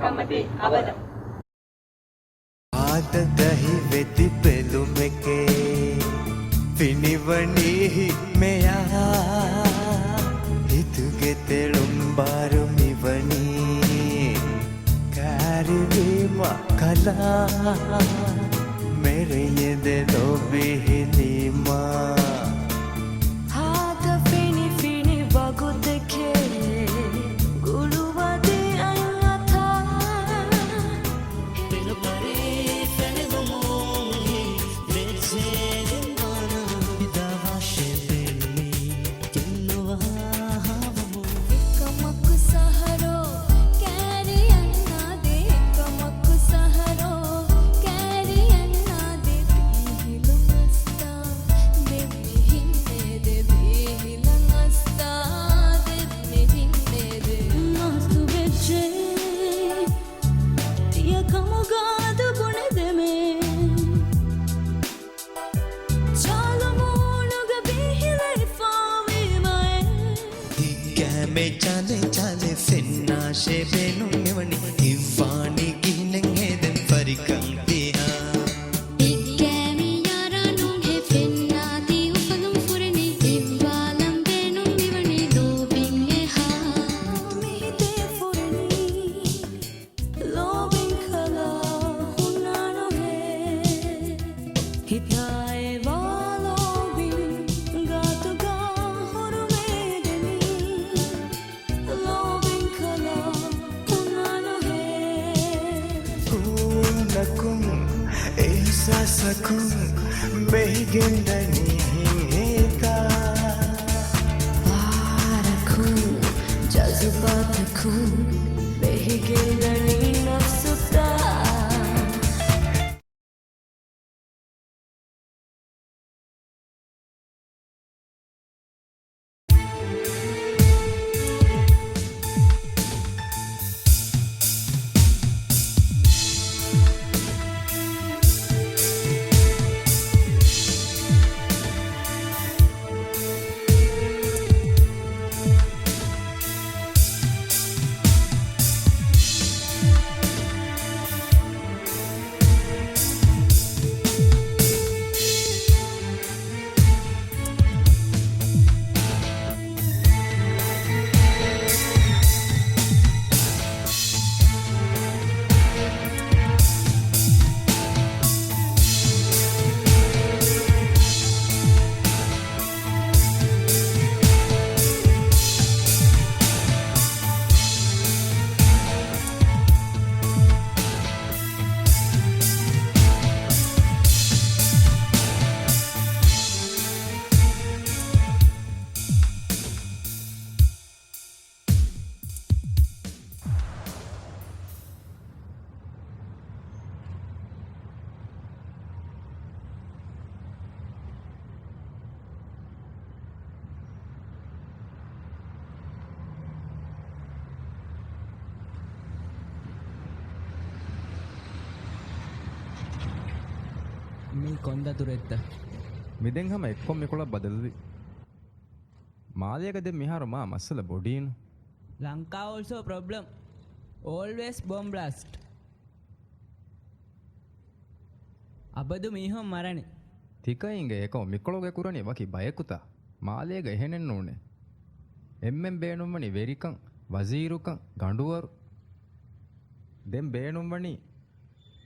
කමති අවද ආද දහි වෙති පෙළුමකේ පිනිවනීහි මෙයා හිතුගේ තෙළුම් බාරුමිවනී කාරිවීම කලා මෙරයද නොබිහිලීමා మీ కొంద దురెత్త මිදෙන් හම එක්කොම් මෙකොළ බදලදි මාදයකද මිහාර මා මස්සල බොඩීන් Lanka also problem always bomb blast අබදු මීහොම් මරණි තිකයින්ගේ එක මිකොළොග කුරණි වකි බයකුතා මාදයක එහෙනෙන් ඕනේ එම්මෙන් බේනුම්වනි වෙරිකං වසීරුකං ගඩුවරු දෙම් බේනුම්වනි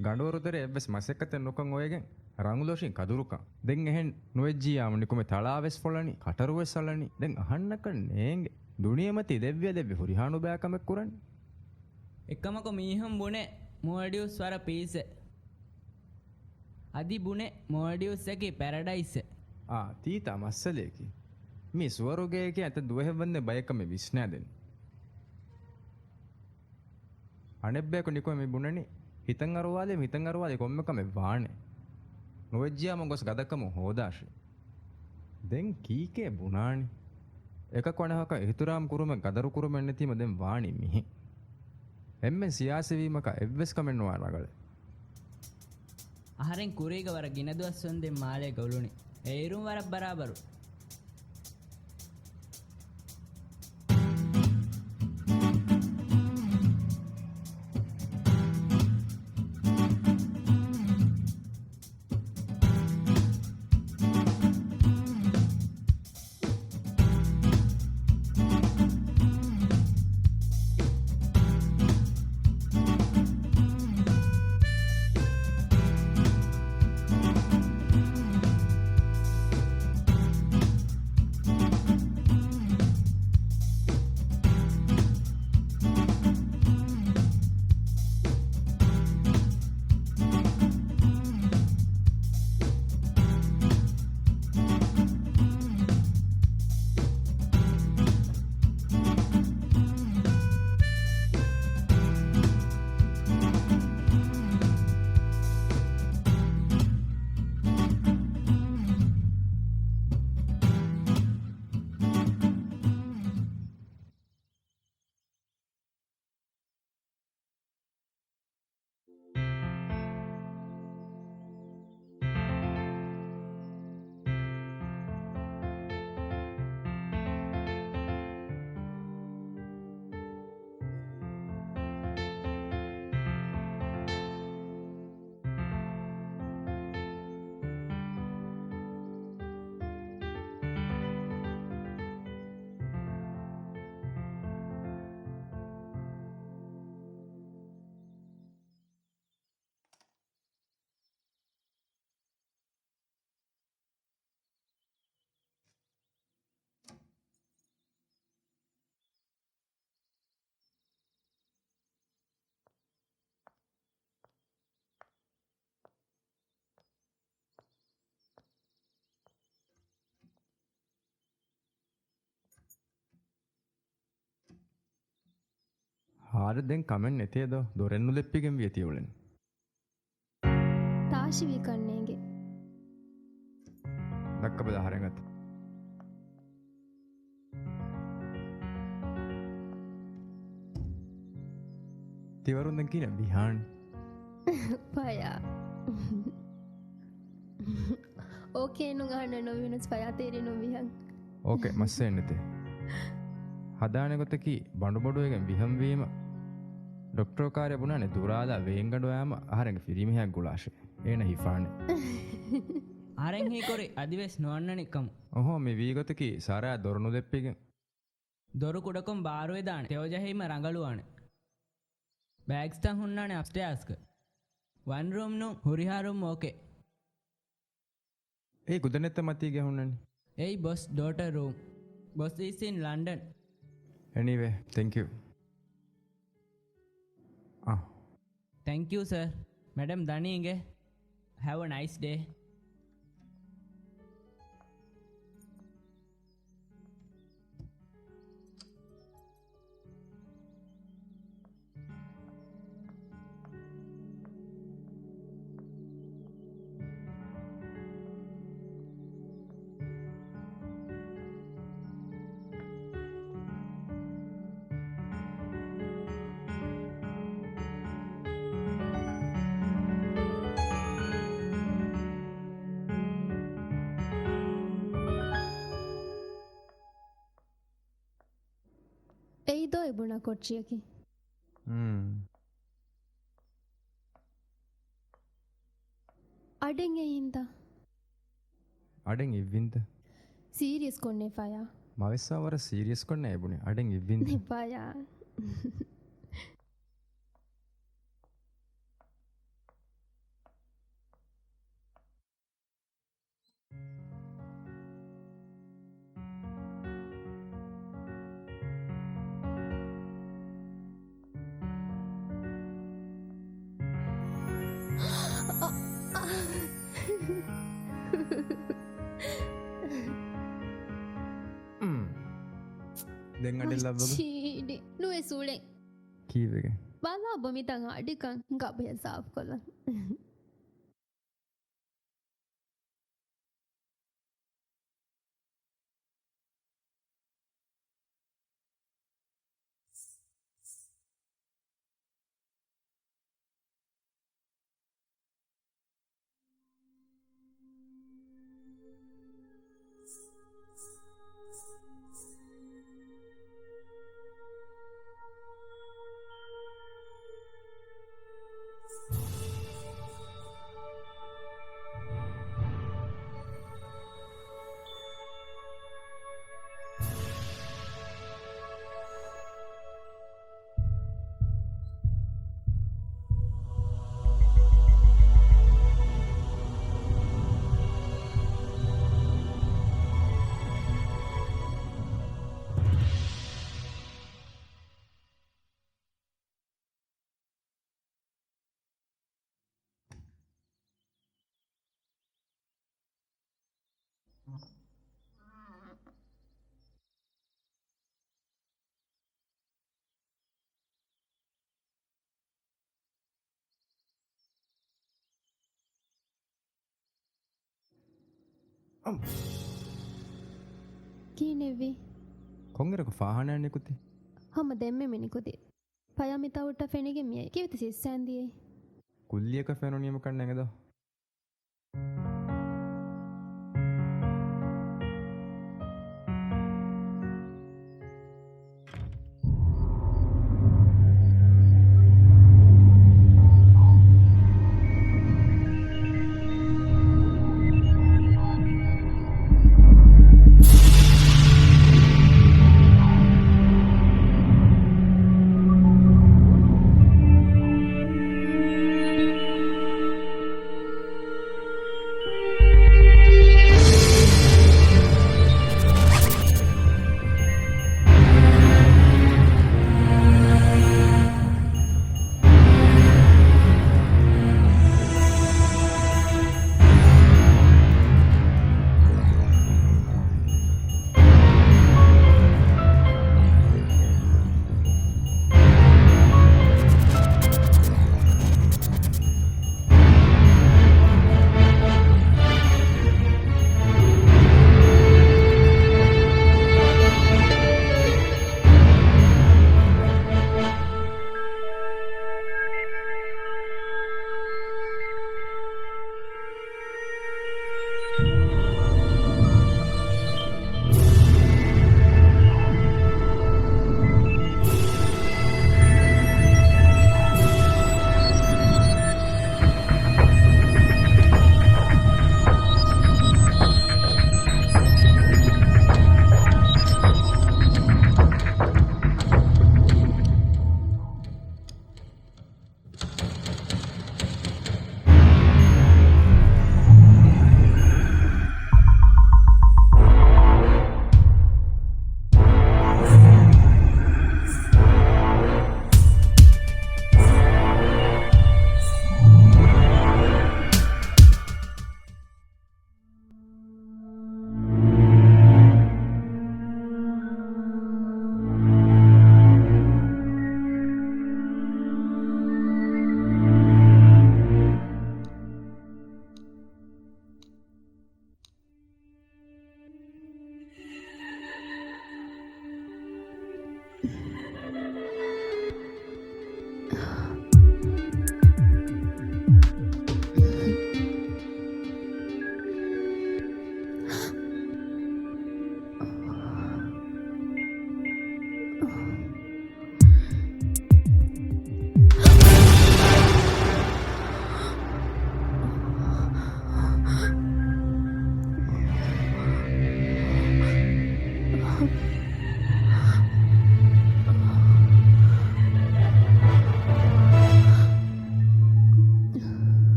ගඩුවරුතර එබ්බෙස් මසෙක්කතෙන් නොකං ඔයගෙන් රංගුලෝෂින් කදුරුකං දෙන් එහෙන් නොවෙජ්ජියාම නිකුමේ තලාවෙස් ෆොලනි කටරුවෙස් සලනි දෙන් අහන්නක නේන්ගේ දුනියමති දෙව්‍ය දෙව්‍ය හුරිහානු බෑකමක් කුරන්නේ එකමක මීහම් බුනේ මෝඩියුස් වර පීස අදි බුනේ මෝඩියුස් එකි පැරඩයිස් තීතා මස්සලේකි මේ ස්වරෝගයක ඇත දුවහෙවන්නේ බයකම විශ්නෑදෙන් අනෙබ්බයක නිකුම මේ බුණනි හිතන් අරවාදේ කොම්මකම වානේ නොවෙජ්ජියාම ගොස් ගදකම හෝදාශි දෙන් කීකේ බුණානි එක කොනහක හිතුරාම් කුරුම ගදරු කුරුම එන්නතීම දෙන් වාණි මිහි එම්මෙන් සියාසවීමක එව්වෙස් කමෙන්නවා රගල අහරෙන් කුරීග වර ගිනදුවස් වන්දෙන් මාලේ ගවුලුනි ඒරුම් වර බරාබරු ආරදෙන් කමෙන් නැතිේද දොරෙන්නු ලෙප්පිගෙන් වියතිවලෙන් තාශි වී කන්නේගේ දක්ක බදාහරගත තිවරුන්ද කියන විහාන් පයා ඕකේනු ගන්න නොවෙනස් පයා තේරෙ නොවිහන් ඕකේ මස්සේ එන්නතේ හදානකොතකි බඩුබොඩුවගෙන් විහම්වීම ඩොක්ටරෝ කාර්ය බුණනේ දුරාදා වේංගඩොයාම ආහාරෙන් ෆිරිමිහක් ගුලාශේ ඒන හිෆානේ ආරෙන් හේකොරේ අදිවෙස් නොවන්නනිකම් ඔහො මේ වීගතකි සාරා දොරණු දෙප්පිගෙන් දොරු කුඩකොම් බාරුවේ දාන තෙවජහෙම රඟලුවානේ බෑග්ස් තන් හුන්නානේ අප්ස්ටේර්ස්ක වන් රූම් नु හුරිහා room okay A ගුදනෙත්ත මතී ගහුන්නනේ Hey boss, daughter room. Boss is in London. Anyway, thank you. Thank you, sir. Madam Daninge. Have a nice day. එයිදෝ එබුණ කොච්චියකි අඩෙන් එයින්ද අඩෙන් ඉවින්ද සීරියස් කොන්නේ පයා මවෙස්සාවර සීරියස් කොන්න ඇබුණේ අඩෙන් ඉවින්ද පයා දෙන් අඩෙල් ලබ්බග චීඩි නුවේ සූලෙන් කීවක බලා බොමිතන් අඩිකන් ගබය සාප් කොල්ල කීනෙවි කොංගරක ෆාහනයන්නෙකුති හම දෙම්ම මිනිකුති පයමිතවට ෆෙනගෙ මිය කිවති සිස්සෑන්දියේ කුල්ලියක ෆැනොනියම කන්න ඇඟද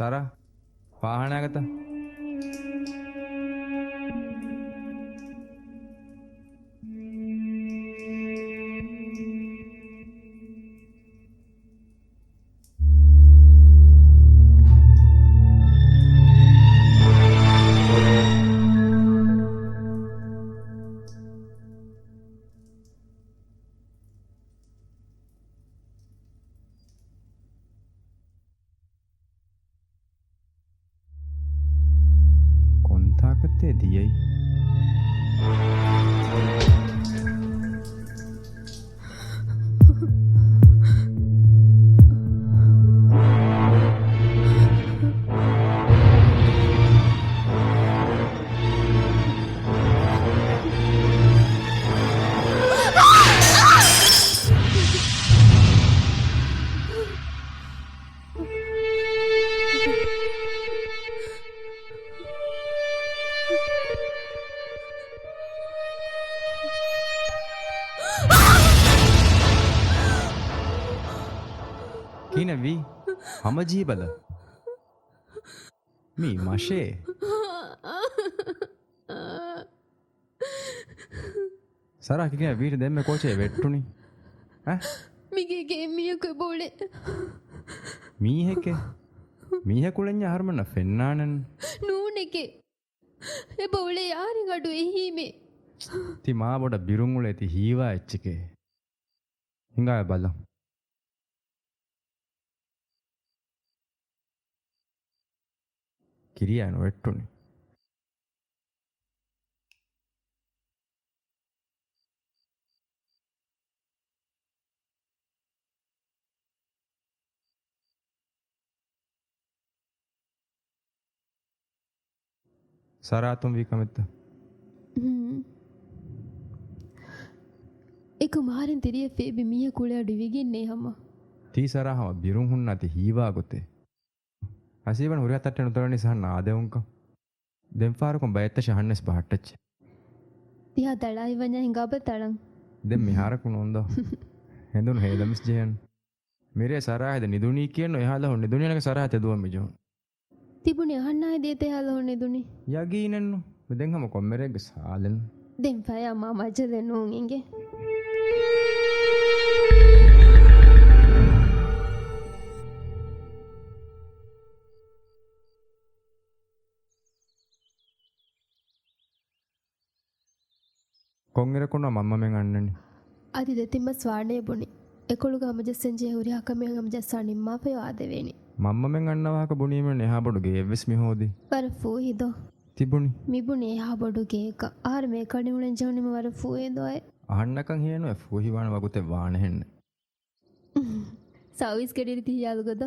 සරා පාහනයගත කොන්තාකත්තේ දියයි කිනවී හම ජීබල මී මශේ සරාකින වීට දෙම කෝචේ වෙට්ටුනි මිගේ මියක බෝලේ මීහෙක මීහකුළෙන්ඥ හරමන ෆෙන්නානන් නූන එකේ එබවුලේ යාරි ගඩු එහීමේ ති මා බොඩ බිරුංගුල ඇති හීවා එච්චකේ හිඟාය බලම් කිරියන වෙට්ටුනි සරාතුම් වී කමෙත්ත එක මාරෙන් තිරිය ෆේබි මිය කුලේ ඩිවිගෙන්නේ හම තී සරහම බිරුම් හුන් අති හීවා ගොතේ අසීවන උරිය තට්ටෙන උතරනි සහ නාදෙවුන්ක දෙම්ෆාරකොම් බයත්ත ශහන්නස් බහට්ටච්ච තියා දඩායි වඥ හිඟාබ තලං දෙම් මිහාරකු නොන්දෝ හෙඳුන් හේදමිස් ජයන් මිරේ සරාහද නිදුනී කියන එහාල හොන්න නිදුනියනක සරහත දුවම් මිජෝ තිබුණේ අහන්නයි දේත යාල හොන්නේ දුනි යගීනන්නු මෙදෙන් හම කොම්මරේග සාලන් දෙම් ෆය අම්මා මජ්ජ දෙන්නුන් ඉංගේ කොංගෙරකුණ මම්මෙන් අන්නනි අධි දෙතිම්ම ස්වාඩය බොනි එකොළුග අමජස්සෙන්ජය හුරි හකමයන් අමජස්සා නිම්මාපය ආදවෙනි මම්මෙන් අන්නවාක බුණීමෙන් එහා බොඩුගේ එවෙස් මිහෝදි වර ෆූ හිදෝ තිබුණි මිබුණේ එහා බොඩුගේක ආර මේ කඩිමුණෙන් ජවනිම වර ෆූයේදෝය අහන්නකන් හේනුව ෆූහිවාන වගුතේ වානෙහෙන්න සවිස් කෙඩිරි තියාලුගද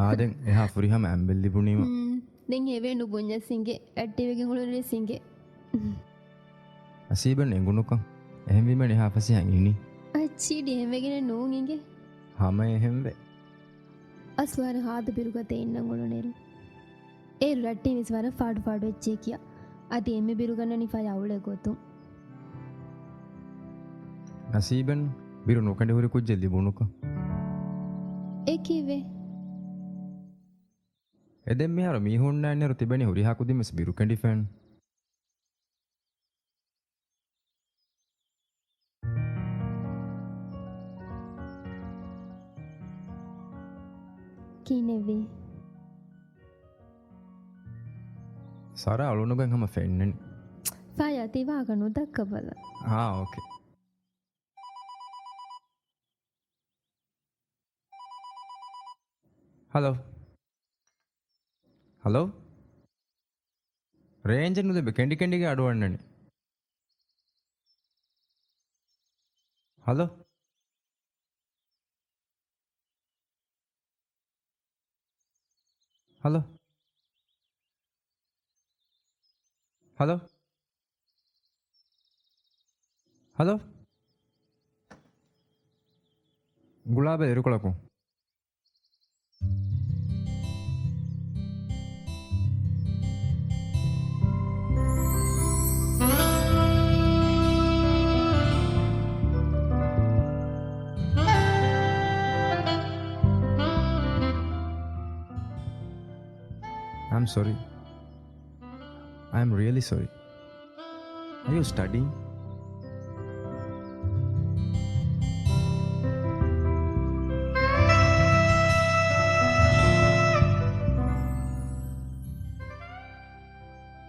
ආදෙන් එහා ෆුරිහම ඇම්බෙල්ලි බුණීම දෙන් හේවේ නුබුඤ්ඤ සිංගේ ඇට්ටිවගෙන් උළුනේ සිංගේ අසීබන් එඟුණුකම් එහෙම්වීම එහා පසියන් ඉනි අච්චීඩි එහෙමගෙන නූන් ඉංගේ හම එහෙම්වේ අස්වර හාද බිරුගතේ ඉන්න ගොළුනේරු ඒ රට්ටි විස්වර ෆාඩු ෆාඩු වෙච්චේ කියා අද එමෙ බිරුගන්න නිෆා යවුලේ ගොතුම් අසීබන් බිරු නොකඩ හුරි කුජ්ජෙ ලිබුණුක ඒ කිවේ එදෙම් මෙහර මීහුන්න ඇන්නරු තිබෙනි හුරි හකුදිමස් බිරු කැඩි ෆෑන් කිනෙවේ සර අලුනුගෙන් හම ෆෙන්නනි පායතිවාගනු දක්කබල ඕකේ හලෝ හලෝ රේන්ජන් උදෙ කෙන්ඩි කෙන්ඩිගේ අඩුවන්නනි හලෝ හලෝ හලෝ හලෝ ගුලාබ එරුකොලකු I'm sorry. I'm really sorry. Are you studying?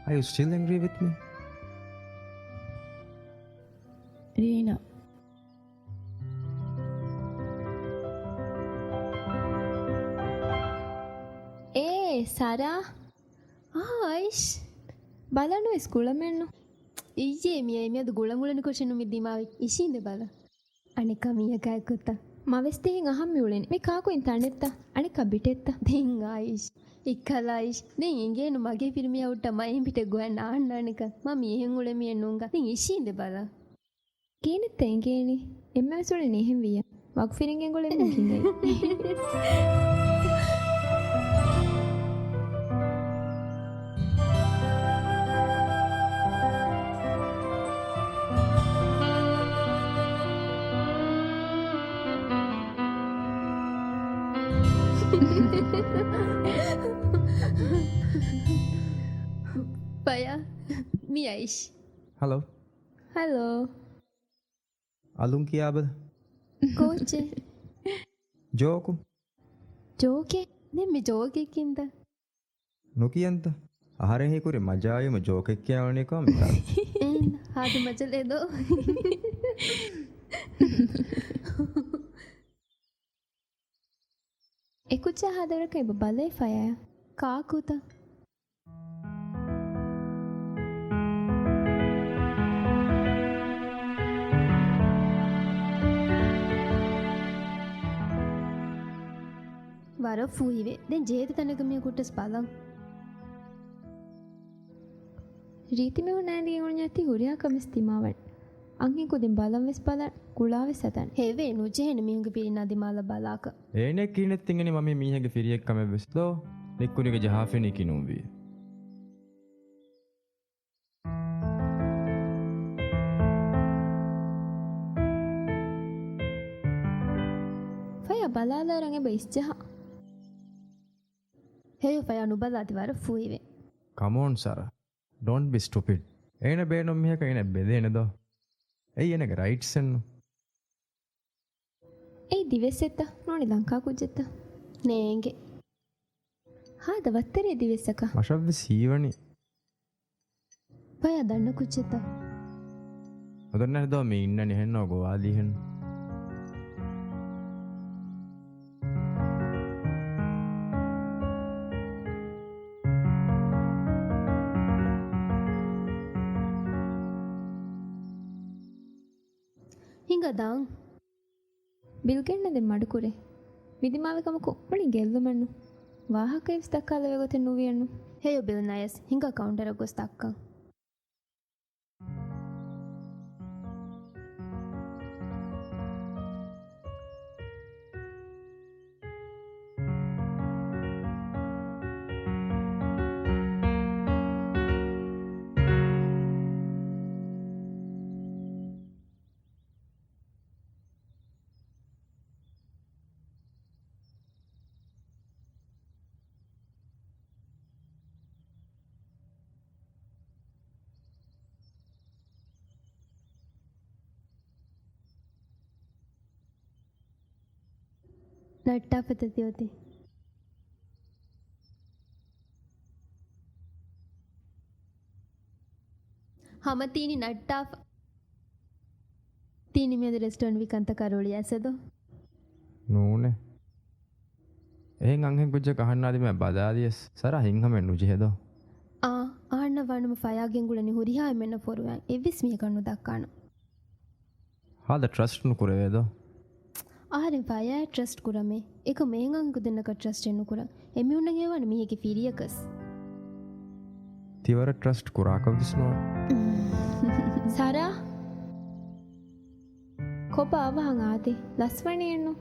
Are you still angry with me? Reena. Sarah. Aish. බලනු ඉස්කුලමෙන්නු. ඊයේ මියද ගොළඟුලන කොෂෙනු මිදිමාවි ඉශීන්ද බල. අනික මියකයකුත්ත. මවෙස්තෙහින් අහම් මියුලෙන් මේ කාකුයින් තනෙත්ත අනික බිටෙත්ත. දෙන් ආයිෂ්. ඉක්කලායිෂ්. දෙන් ඉංගේනු මගේ පිරිමිය උට්ට මයින් පිට ගොයන් ආන්නනික. මම මියෙන් උලමියෙන් නුංග. දෙන් ඉශීන්ද බල. කීනෙත් එංගේනි. එම්මැසුලේ නෙහෙම් විය. වක් ෆිරින්ගෙන් ගොලෙන් කිංගේ. Paya, mi Aish. Hello. Hello. Alun kiyabada? Coach. Joku. Joke? Nemme joke kinda. Nokiyanta. Aharen hikure majayuma joke kiyawne ko mita. Hadu majale do. Ekucha hadara kai bale faya. Kaakuta. වර ෆූහිවේ දැන් ජේත තනගමිය කුට්ටස් බලම් රීතිමෙ උනාන්දිගෙන් උණ්‍යති හුරියා කමිස් තිමාවන් අංගි කුදින් බලම් වෙස් බලන් කුලාවෙ සතන් හේවේ නුජෙහෙන මිහුගේ පිරිනා දිමාල බලාක ඒනේ කීනෙත් තින්ගනේ මම මීහගේ ෆිරියෙක් කම වෙස්ලෝ නික්කුනිගේ ජහාෆෙනි කිනුම්විය fire බලාලාරංගෙ බයිස්ජහ Hey, if I am Nubala, the Fuive. Come on, Sarah. Don't be stupid. Ain't a bed on me in a bed in a door. Ain't a right son. Hey, Divesetta, non Lanka Kujetta. Nenge. Ha, the Vattere Divesaka. Much of this even. Paya Dana Kucheta. Other than the mean and hen or go Alihan. ಹಿಂಗದಾಂ ಬಿಲ್ಗೆಣ್ಣದೆ ಮಡುಕುರೆ ವಿಧಿಮಾವಿಕಮಕು ಮಣಿ ಗೆಲ್ಲುಮಣ್ಣು ವಾಹಕ ಇಸ್ತಕ್ಕಾಲವೆ ಗೊತ್ತೆ ನುವಿಯಣ್ಣು ಹೇಯೋ bill ನಯಸ್ ಹಿಂಗ ಕೌಂಟರ ಗೊಸ್ತಕ್ಕ ನಟ್ಟಾ ಪತತಿ ಹೋತಿ ಹಮ ತೀನಿ ನಟ್ಟಾ ತೀನಿ ಮೇದ restaurant ವಿಕಂತ ಕರೋಳಿ ಅಸದು නූනේ එහෙන් අංහෙන් කුජ්ජ කහන්නාදි මම බදාදියස් සර හින්හම නුජෙහෙදෝ ආන්න වණම ෆයාගෙන් ගුලනි හුරිහා මෙන්න ෆොරුවන් එවිස් මිය කන්නු දක්කාන ಹಾದ trust ನು ಕುರೆವೇದೋ ආරෙන් ෆයා trust ಕುರಮೆ එක මේන් අංගු දෙන්නක ಟ್ರಸ್ಟ್ එන්නු ಕುರ එමි උන්නන් ඒවන මිහිගේ ෆීරියකස් තිවර ಟ್ರಸ್ಟ್ ಕುರಾಕವಿಸ್නෝ සරා කොබ අවහන් ආදේ ලස්වණේ එන්නු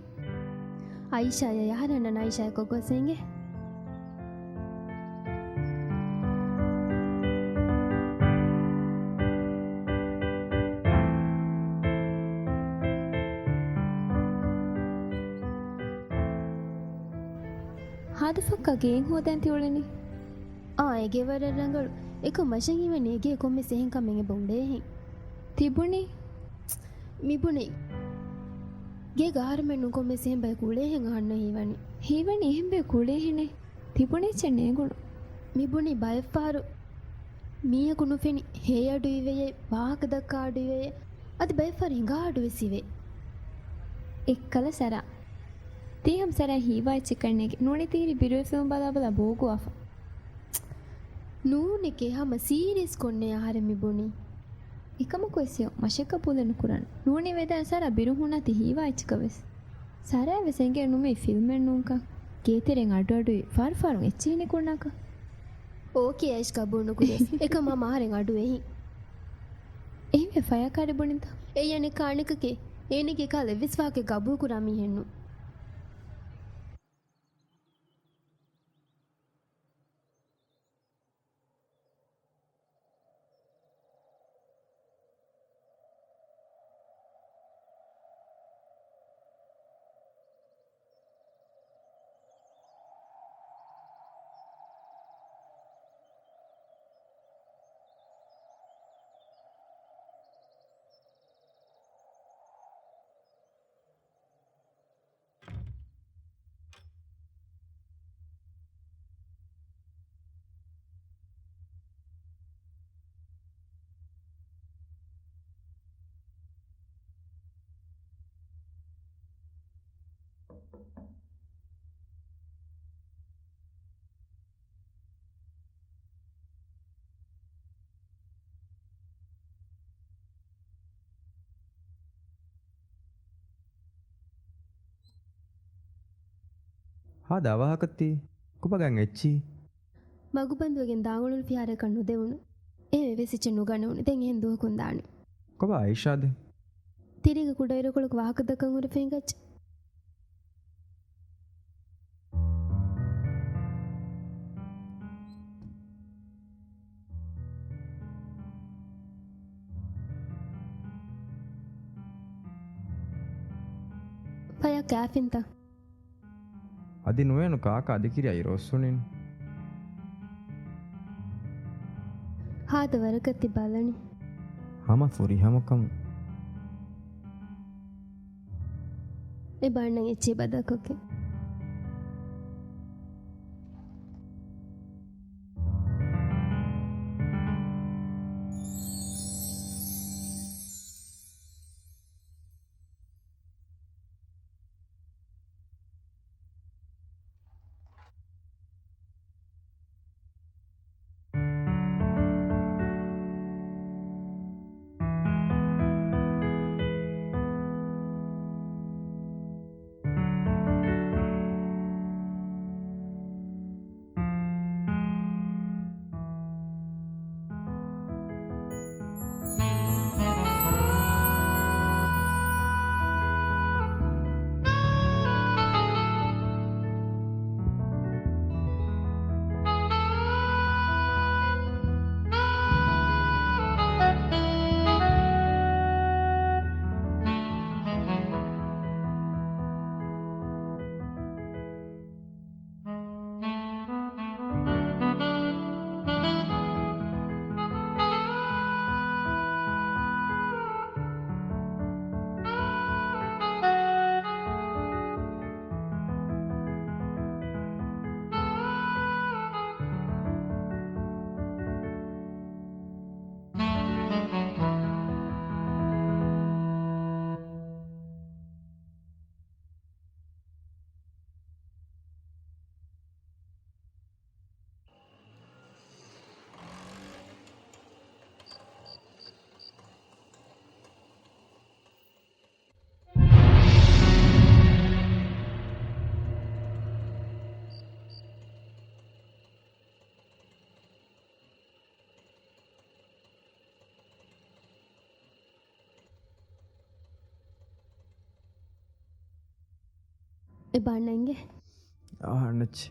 ಐಶಾಯ ಯಾರನ್ನ ನೈಶಾಯ ಕೊಗೊಸೆಂಗೆ ಹಾದಫಕ್ಕ ಗೇಂಗ್ ಹೋದಂತಿ ಉಳಿನಿ ඒගේ වර ರಂಗಳು එක මෂන් ඉව නේගේ කොම්මෙ සෙහෙන් කමෙන් බොන්ඩේ හි තිබුණේ මිබුනේ ගේ ගාරමෙන්නු කොම්මෙ සෙහෙන් බය කුලේ හෙන් අහන්න හීවනි හීවනි එහෙම් බේ කුලේ හිනේ තිබුණේ චෙන්නේ ගුණ මිබුනි බයෆාරු මීයකුණු ෆෙනි හේ අඩු ඉවෙයේ වාහක දක්කා අඩු ඉවෙයේ අද බයෆාරු හිඟා අඩු වෙසිවේ එක්කල සැරා තීහම් සැරා හීවායි චිකන්නේගේ නුවණි තීරි බිරුවේ ෆිල්ම් බලා බෝගුවාෆ නූනෙකේ හම සීරියස් කොන්නේ ආහාර මිබුනි එකම කොයිසියෝ මශක පුලන කුරන් නුවණි වෙදන් සැරා බිරුහුණා ති හීවායි චිකවෙස් සැරා වෙසෙන්ගේ නුමේ ෆිල්ම් එන්නුන්ක ගේතෙරෙන් අඩු අඩුයි ෆාරුන් එච්චීනේ කුණාක ඕකේ ඇයිස් කබුණු කුරස් එක මම ආහාරෙන් අඩු වෙහි එහෙම ෆයකාරි බොනින්ද ඒ යන්නේ කාණිකකේ ඒනිගේ කාලෙ විස්වාගේ ගබු කුරාමි හෙන්නු හා දවහකත්ති කොපගන් එච්චි මගුබන්දුවගෙන් දාගුණුල් ෆියාර කන්නු දෙවුණු ඒ වෙසිච්ච නුගනුණු දෙන් එහෙන් දුවකුන් දානු කොබ ආයිෂාද තිරිග කුඩයිරකොලක වාහක දකන් උර ෆෙන්ගච් පය කෑෆින්ත අදි නොයනු කාක අධිකිරි අයිරොස්සුනින් ಹಾದ ವರಗತ್ತಿ ಬಾಲಣಿ ಹಮ ಫುರಿ ಹಮಕಂ ಎ ಬಾಣ್ಣ ಎಚ್ಚಿ ಬದಕೋಕೆ ಎ ಬಾಣ್ಣ ಹಿಂಗೆ ಅಣ್ಣಚ್ಚಿ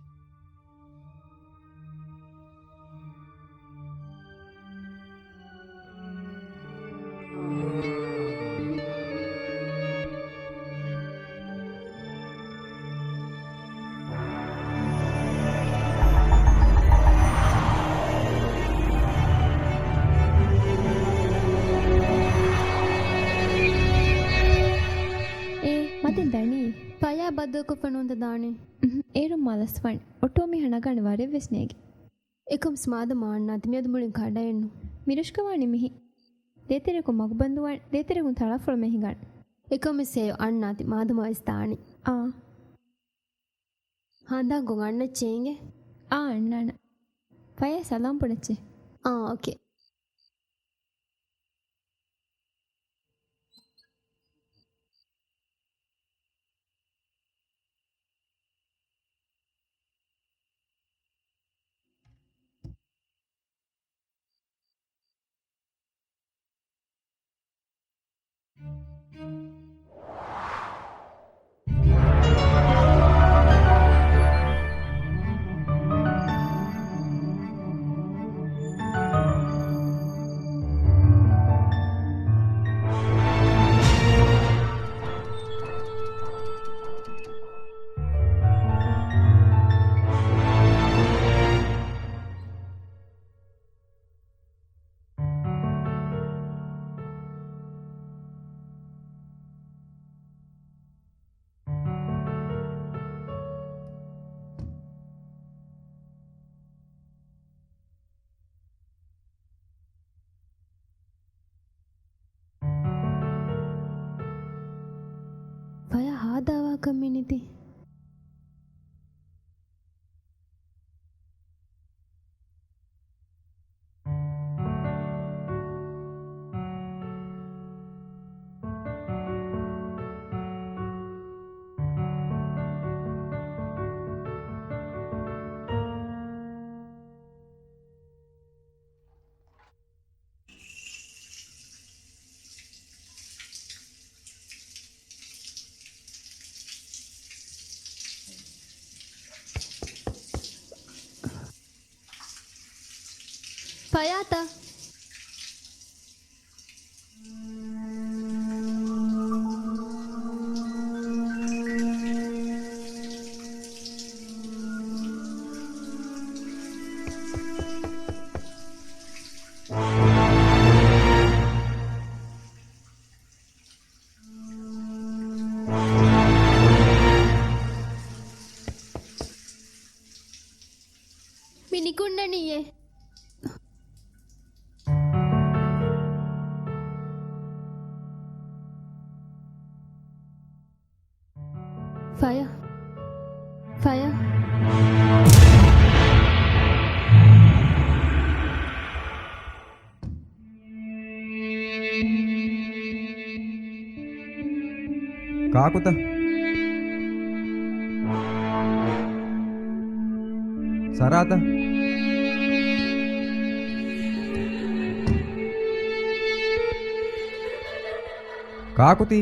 ಮಿಹಾದಿನ್ ದಣಿ ಪಯ ಬದ್ದಕೊಫಣುಂದ ದಾಣೆ ಏರು ಮಲಸ್ವಣ್ ಒಟ್ಟೋಮಿ ಹಣಗಣ ವರೆ ವೆಸ್ನೇಗೆ එකම් ස්මාද මාන්නත් මියද මුලින් කඩයෙන්නු මිරුෂ්කවානි මිහි දේතෙරෙකු මගබන්දුවන් දේතෙරෙකුන් තලෆොළ මෙහිගන් එකම සේය අන්නාති මාදම ස්ථානි ආ හාන්දා ගොන් අන්න චේන්ගේ අන්නන පය සලම් පුණච්චේ ඕකේ පය හාදාවා කම්මිනිති පයාත මිනිකුණ්ඩනියේ Fire. Fire. කාකුත සරාත කාකුති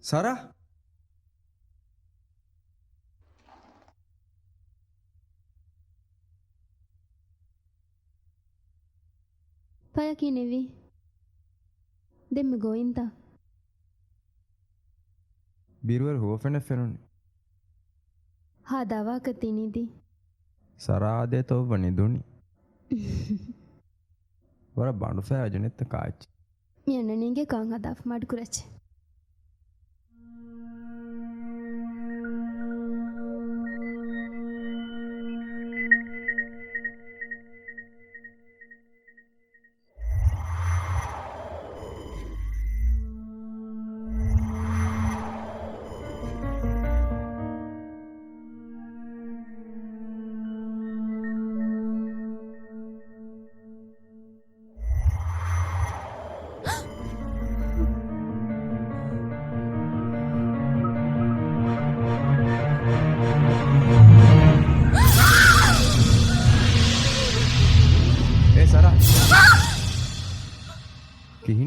සරා පයකි නෙවි දෙම්ම ගෝයින්තා බිරුවර හුවෆෙන ෆෙනුනි හාදාවා කතිනීති සරාදේ තොව නිදුනි වර බඳු ෆෑජනෙත්ත කාච්චි මියන්නනීගේ කං හදාෆ් මඩු කුරච්ච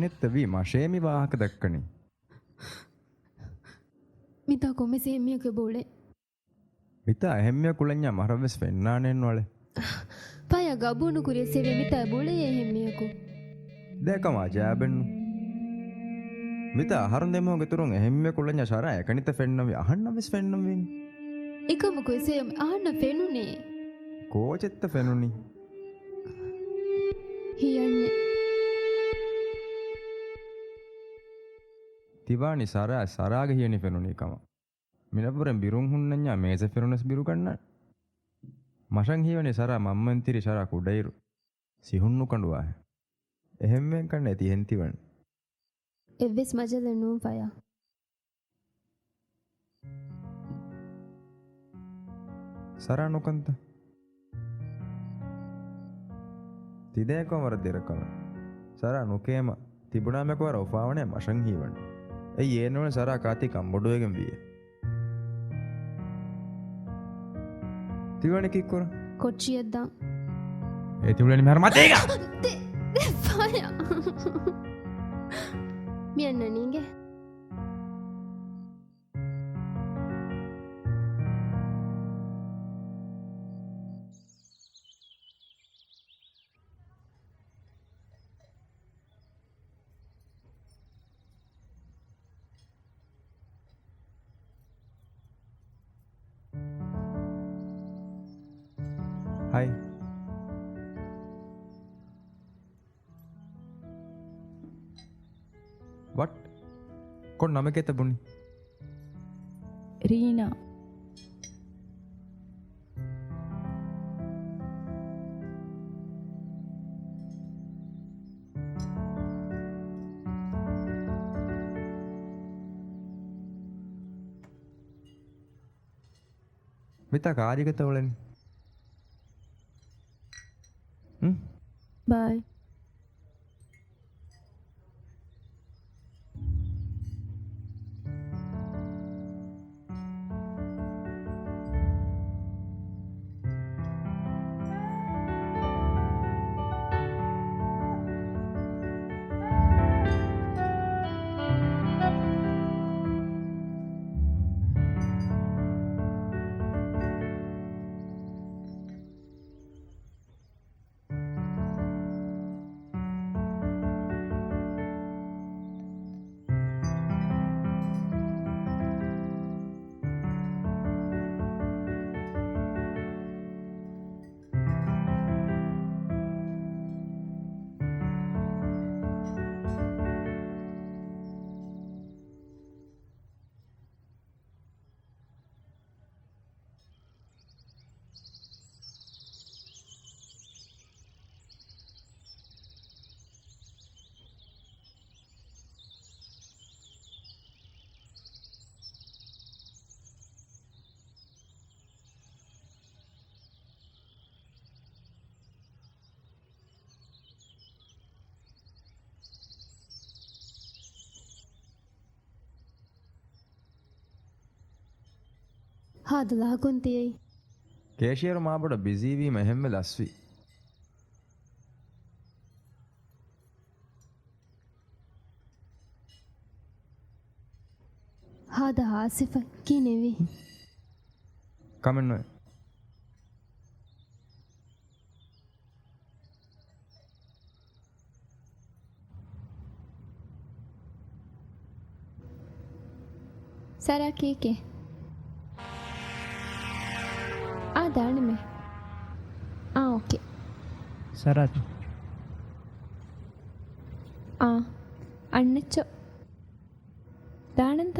හීනෙත්ත වී මශේමි වාහක දක්කනි. මිතා කොමෙ සේමියක බෝලේ මිතා එහෙම්මිය කුළඤ්ඤා මරවෙස් වෙන්නානෙන් වලේ. පය ගබුණු කුරිය සෙවේ මිතා බෝලේ එහෙම්මියකු දෙකම ජාබෙන්නු. මිතා හරුන් දෙමෝ ගෙතුරුන් එහෙම්මිය කුළඤ්ඤා ශරා එකනිත ෆෙන්නවි අහන්න වෙස් ෆෙන්නම් වෙන්. එකම කොයිසෙම ආන්න ෆෙනුනේ කෝචෙත්ත ෆෙනුනි. හියන්නේ තිවානි සරා සරාගේ හියනි ෆෙනුනි කම. මිනපුරෙන් බිරුන් හුන්නඤ්ඤා මේස ෆෙරුනස් බිරු කන්නා. මෂන් හිවනේ සරා මම්මන්තිරි සරා කුඩයිරු. සිහුන්නු කඬුවා. එහෙම්මෙන් කන්නේ ඇති හෙන්තිවන්. එව්වෙස් මජල නූම් පය සරා නොකන්ත. තිදේකම වර දෙරකම. සරා නොකේම තිබුණාමක වර ඔෆාවනේ මෂන් හිවන්නේ. එයි ඒනෝනේ සරා කාති කම්බොඩුවගෙන් විය. තිවණ කික්කොර කොච්චියද්දා ඒ තිබුණේ මර මතේක පය මියන්න නීගේ Hai. What? Kon nama kita buni? Rina. Mita kaji kita ulen. Bye. හාදලා කොන්තියයි කේෂියර මාබඩ බිසී වීම එහෙම්ම ලස්වි. හාද ආසිෆ කිනෙවි කමෙන් නොය. Sara kike. దానిమే ఓకే సరాజ్ అన్నచ్చు దానంత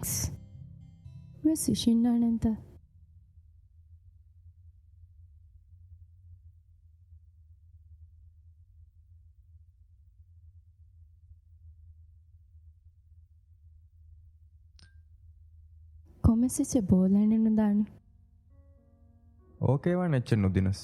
ಥ್ಯಾಂಕ್ಸ್ ಸುಶಿನ್ನಾಣಂತ කොමෙසිච බෝලෑනෙනු දානි ඕකේවා නෙච්චෙන් නුදිනස්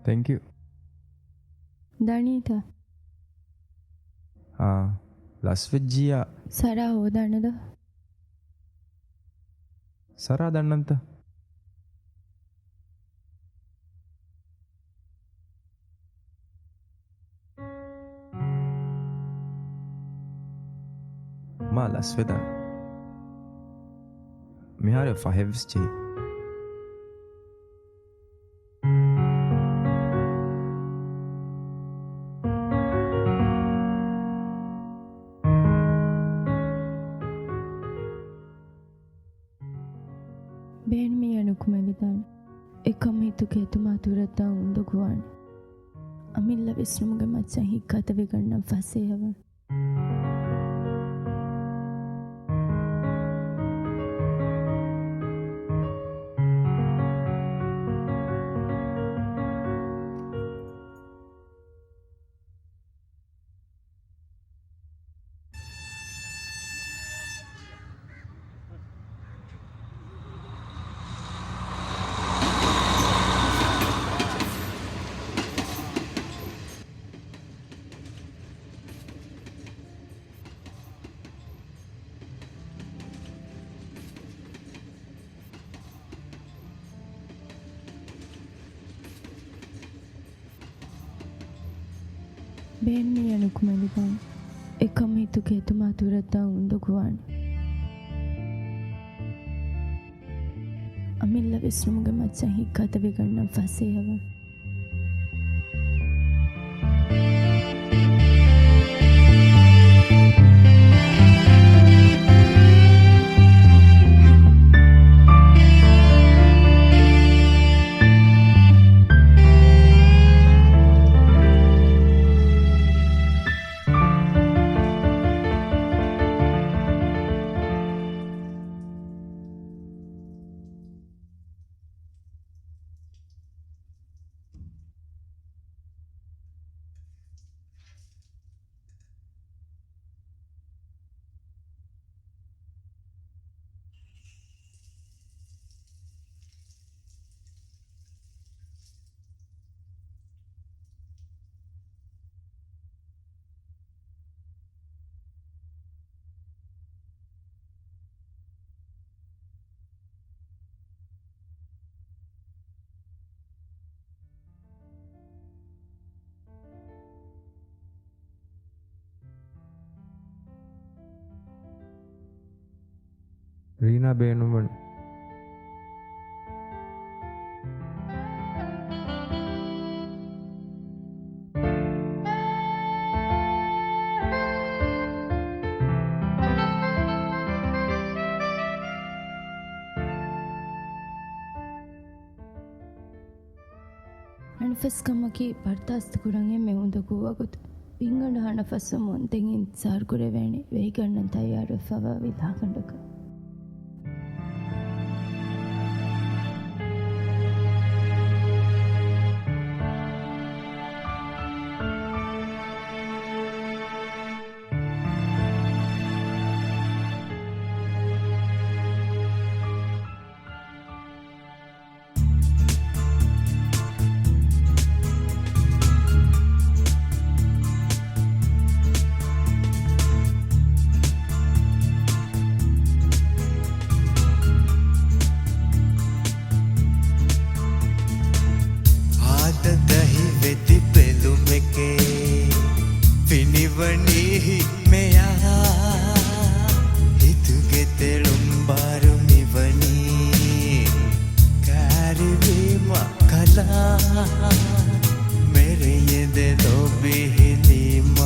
Thank you. ದಾಣೀತ ලස්වෙජ්ජියා සරා හෝදානද සරා දන්නන්ත මා ලස්වෙදන් මෙහාර ෆහෙව්ස් චේ ತುರತ್ತ ಉಂದುಗುವಾಣಿ ಅಮಿಲ್ಲ ವಿಶ್ರಮಗೆ ಮಚ್ಚ ಹಿಕ್ಕತವಿಗಣ್ಣ ಫಸೇಯವ ಬೇಣ್ಣಿಯನು ಕುಮಲಿದಾನೆ ಏಕಮ್ಮ ಇತ್ತು ಕೇತುಮಾ ತುರತ್ತ ಉಂದುಗುವಾಣಿ ಅಮಿಲ್ಲ ವಿಶ್ರಮಗೆ ಮಚ್ಚ ಹಿಕ್ಕತವಿಗಣ್ಣ ಫಸೇಯವ ರೀನಾ ಬೇನುಮಣಿ ಹಣಫಸ್ಕಮ್ಮಕಿ ಬರ್ತಾಸ್ತ ಕುರಂಗೆ ಮೇವುಂದಗೂ ಆಗುತ್ತು ಇಂಗಂಡ ಹಣಫಸ್ಸ ಮೊಂತೆಂಗಿನ ಸಾರ್ಗುರೆ ವೇಣಿ ವೇಗಣ್ಣನ ತಯಾರು ಫವ ವಿಧಾಕಂಡಕ පිනිවනීහි මෙයා හිතුගේ තෙළුම් බාරුමිවනී කෑරිවීම කලා මෙරයෙද ලොබිහිලීමා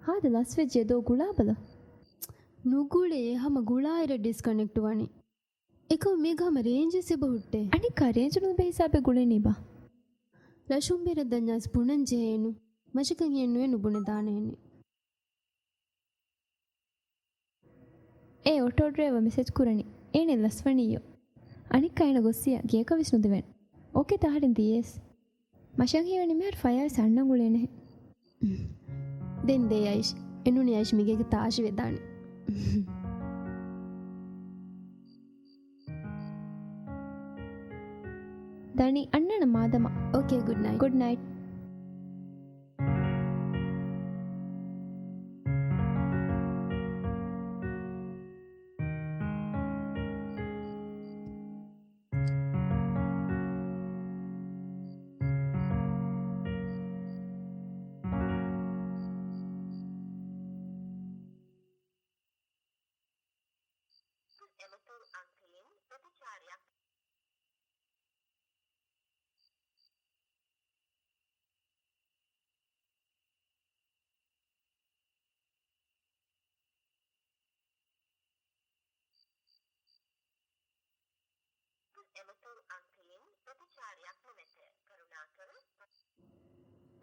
ಹಾದ ಲಸ್ವೆಜ್ಜೆ ದೋ ಗುಳಾಬಲ ನುಗುಳೆ ಹಮ ಗುಳಾಯಿರ ಡಿಸ್ಕನೆಕ್ಟ್ ವಾಣಿ ಏಕ ಮೇಘ ಹಮ ರೇಂಜ್ ಸೆ ಬಹುಟ್ಟೆ ಅಣಿ ಕರೇಂಜುನು ಬೆ ಹಿಸಾಬೆ ಗುಳೆನಿ ಬಾ ರಶುಂಬೆರ ದಂಜಾಸ್ ಪುಣಂಜೆ ಏನು ಮಶಕಂ ಏನು ಬುಣೆ ದಾನೇನೆ ಏ ಆಟೋ ಡ್ರೈವರ್ ಮೆಸೇಜ್ ಕುರಣಿ ಏನೆ ಲಸ್ವಣಿಯೋ ಅಣಿಕ್ ಕೈನ ಗೊಸ್ಸಿಯ ಗೇಕ ವಿಷ್ಣುದಿವೆನ್ ಓಕೆ ತಾಹಡಿನ್ ದಿಯೇಸ್ ಮಶಂಗ್ ಹಿವನಿ ಮೇರ್ ಫಯಾವಿ ಸಣ್ಣಂಗುಳೇನೆ ದೆನ್ ದೇ ಐಶ್ ಎನ್ನುನಿ ಐಶ್ ಮಿಗೆಗೆ ತಾಶಿ ವೆದಾಣಿ ದಣಿ ಅಣ್ಣನ ಮಾದಮ okay good night good night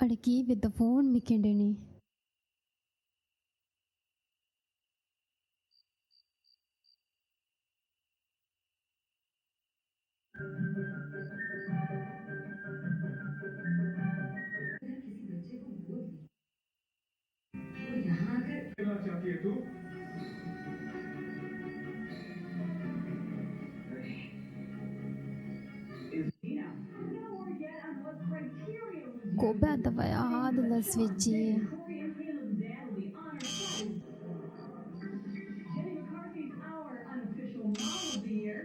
ಅಡಕಿ ವಿತ್ ದ ಫೋನ್ ಮಿಕ್ಕೆಂಡೆನಿ ಕೊಬ್ಬಾತವ ಯಾದಲ್ಲ ಸ್ವಿಚ್ಚಿ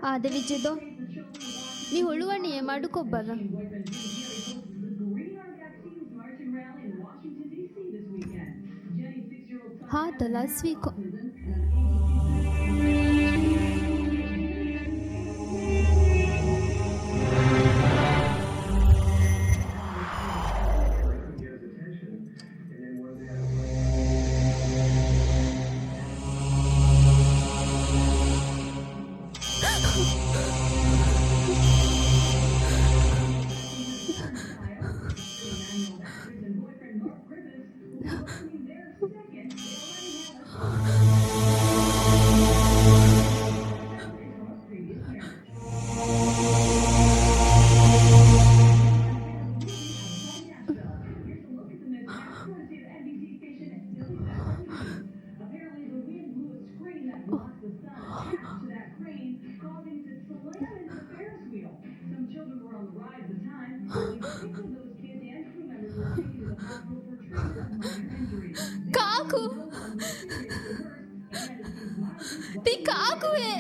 ಆದೆ ವಿಜಯದೋ ನೀ ಹುಳುವಣಿಯೇ ಮಡುಕೊಬ್ಬದ ಹಾತಲ್ಲ ಸ್ವೀಕೊ ಕಾಕು ತಿ ಕಾಕುವೆ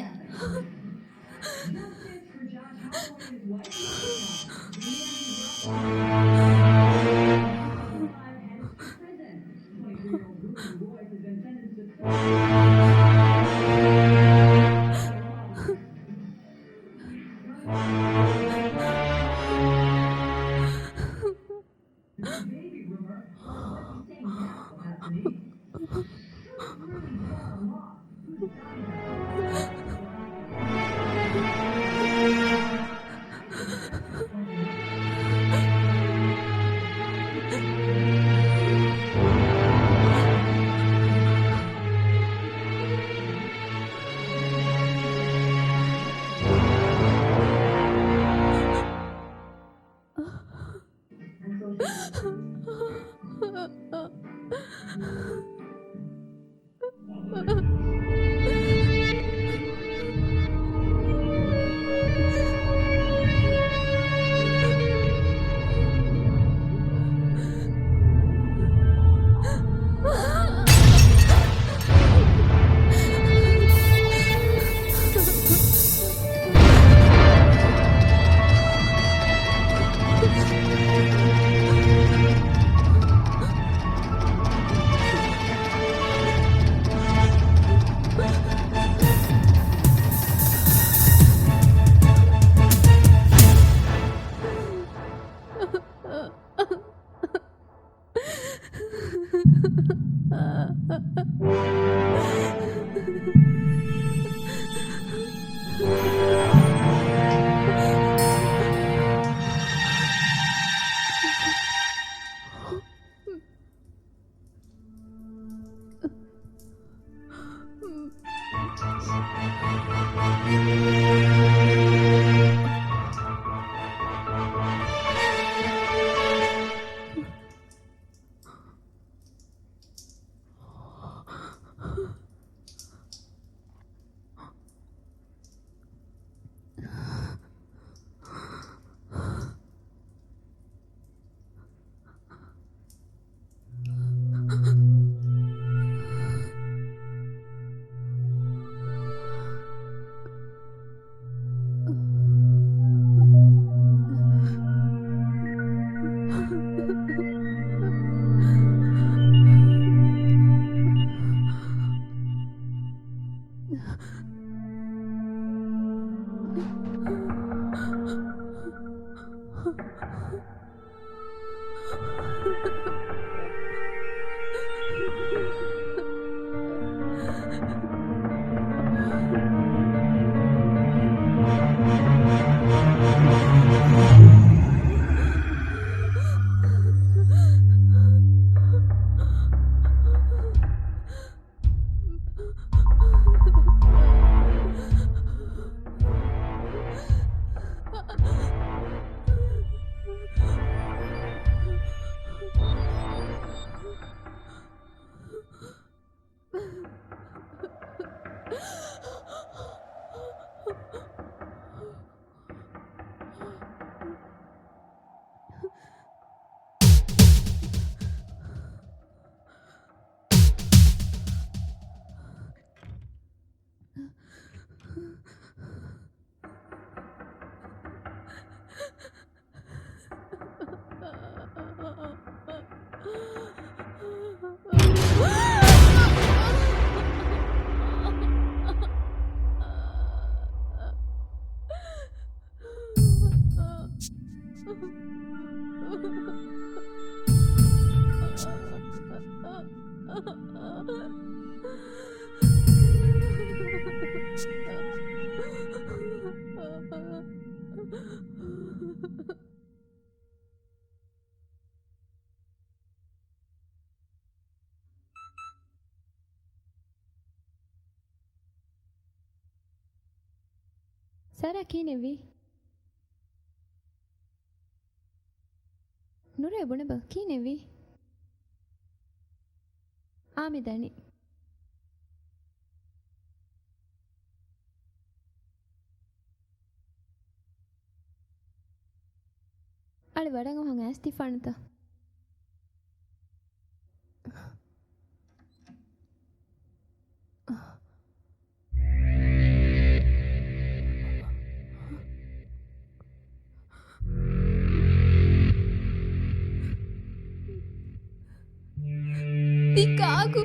ಸರ ಕೀನೆವಿ ನುರೇ ಬುಣಬ ಕೀನೆವಿ ಆಮಿದಾನಿ ಅಳಿ ವಡಂಗ ಹಂಗ ಆಸ್ತಿ ಫಾಣತ Ticago.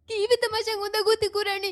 Kiwi tamasyang udaguti kurani.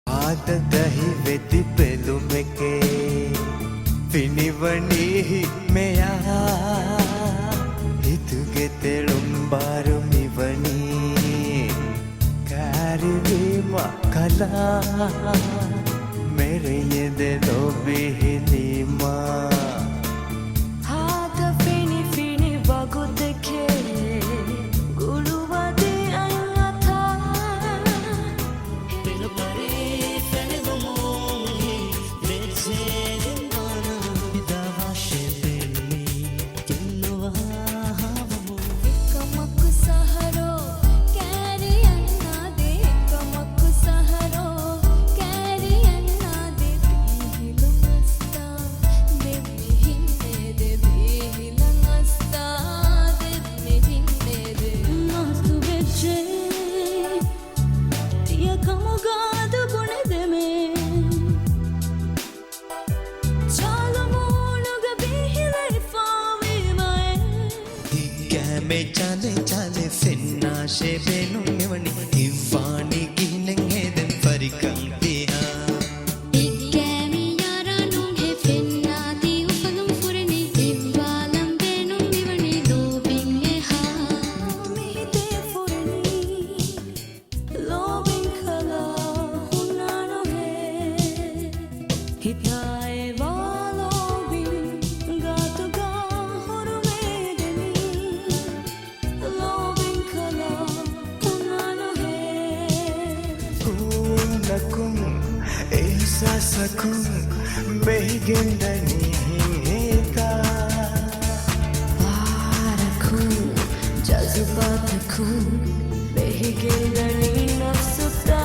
ආද දහි වෙති පෙළුමකේ පිනිවනී මෙයා හිතුගේ තෙළුම් බාරුමිවනී කාරිවීම කලා මෙරයද නොබිහිනීමා මේ චාලේ චාලේ සෙන්නාශේ බේනු මෙවනි ඉවානි ගිහිනෙන් හේදෙන් පරිකම් තියා ඉක්කෑමි යාරානුම් හේ ෆෙන්නාති උපලුම් ෆුරනි ඉවාලම් බේනුම් මෙවනි ලෝබින් එහා මිහිතේ ෆුරනි ලෝබින් කලා හුනානු හේ හිතායේ වාලෝබින් ගාතුගා හොරු වේදනි ලෝබින් කලා හුනානු හේ කුණකුම් ඒසසකුම් මෙහිගෙන්දනී Parakum, jazubatakum, behigilani nafsuta.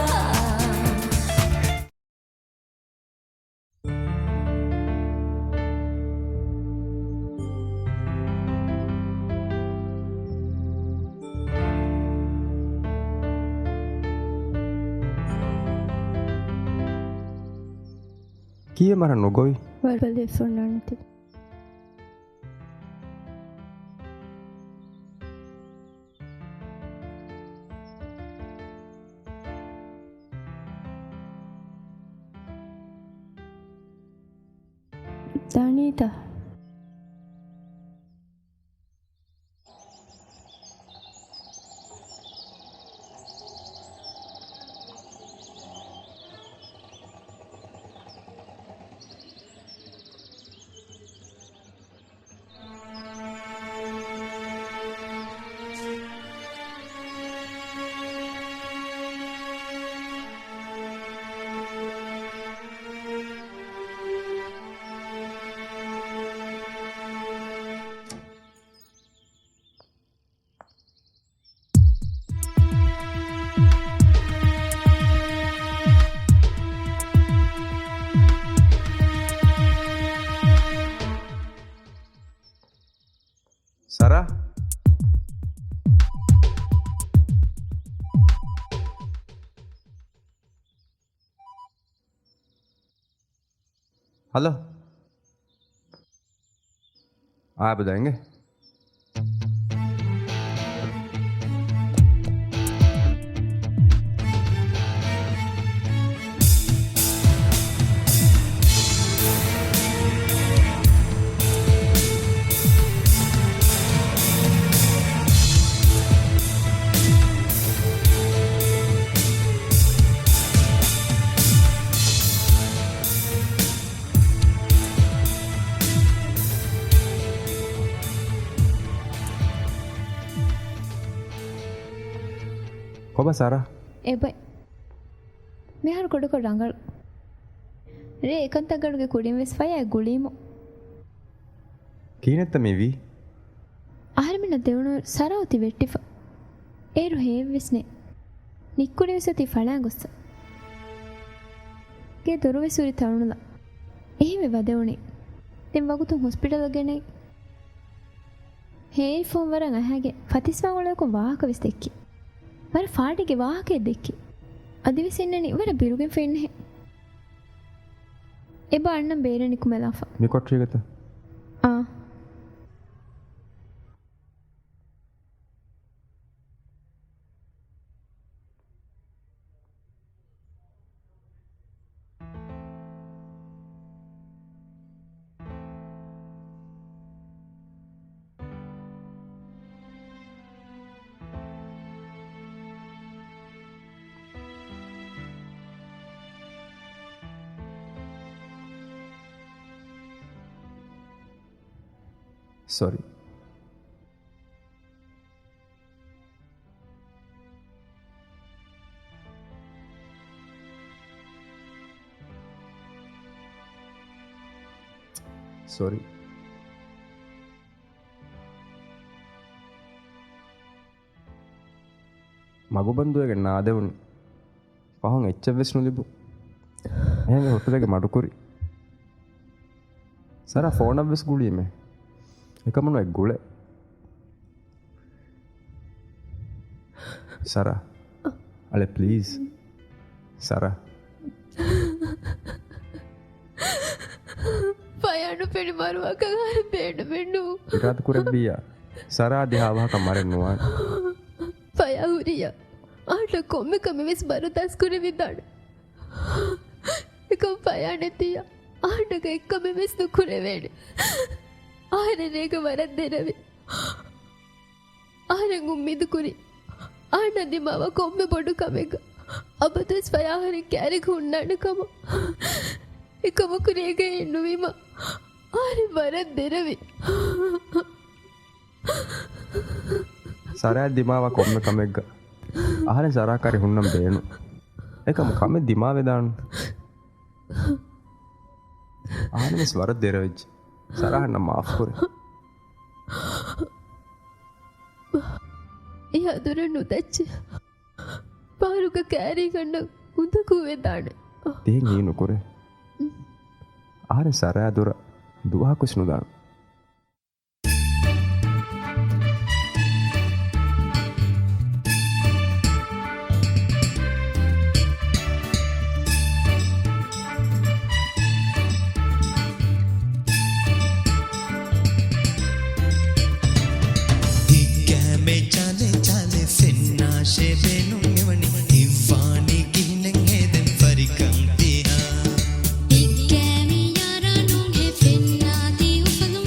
කීය මර නොගොයි වල්වලේ සොන්නන්නති දනීතා සරා හලෝ आप बताएंगे කොබ සරා එබයි මෙහර කොඩක ರಂಗಳು ರೇ ಏಕಂತಗಡುಗೆ ಕುಡಿಂ ವೆಸ್ ಫಯ ಗುಳೀಮು කීනෙත්ත මෙවී ಆಹರಮಿನ ದೇವನು ಸರಾವತಿ ವೆಟ್ಟಿಫ ಏರು ಹೇವ್ವೆಸ್ನೆ ನಿಕ್ಕುಡಿ ವಿಸತಿ ಫಳಾಂಗೊಸ್ಸ ಗೆ ದೊರವೆಸೂರಿ ತರುಣುಲ ಎಹಿವೆ ವದೆವಣಿ ತೆಂ ವಗುತು ಹಾಸ್ಪಿಟಲ್ ಗೆನೆ ಹೇರ್ ಫೋನ್ ವರಂ ಅಹಾಗೆ ಫತಿಸ್ವಾಂಗೊಳಕು ವಾಹಕ ವಿಸ್ತೆಕ್ಕಿ ವರ ಫಾಟಿಗೆ ವಾಹಕ ಎದ್ದೆಕ್ಕಿ ಅದಿವಿಸಿನ್ನನಿ ವರ ಬಿರುಗೆ ಫೆನ್ನೆ ಎಬ ಅಣ್ಣಂ ಬೇರೆನಿಕು ಮೆಲಾಫ ಮಿ ಕೊಟ್ರಿಗತ ಆ sorry. sorry. මගු බන්දුවගේ නාදෙවුණි පහන් එච්චවෙස් නුලිබු එහෙම හොටලගේ මඩුකුරි සර ෆෝනබ්වෙස් ගුලීමේ එකමනු එක් ගුලේ සර අලෙ ප්ලීස් සර පයනු පෙනි මරුවකගර බේඩ පෙන්නු ඉරාත කුරෙබ්බිය සරා දිහාවාක මරෙන්නුවන් පයහුරිය ආට කොම්මකම වෙස් බර දස් කුර විදන්න එකම් පයා නැතිය ආටක එක්කම වෙස් දුකුරවෙඩ ආරනයක වරත් දෙරවේ ආරගුම් මිදුකුරි ආනදි මව කොම්ම බොඩුකම එක අපතස් පයාහර කෑරෙක උන්නන්නකම එකමකුරේක එන්නුවීම ආරි වරත් දෙරවේ සරෑ දිමාව කොම්ම කමෙක්ග අහන සරාකාරි හුන්නම් බේනු එකම කම දිමාවෙදානු ආනස් වරත් දෙරවෙච් සරහන්න මාෆ්කොර ඒ අදුර නොදච්ච පාරුක කෑරී කන්න උදකුවෙදාන තියෙන් ඒ නොකොර ආන සරෑ දුර දුවාකුස්නුදාන ඉක්කෑමි යාරනුන් හෙ පෙන්නාදී උපලු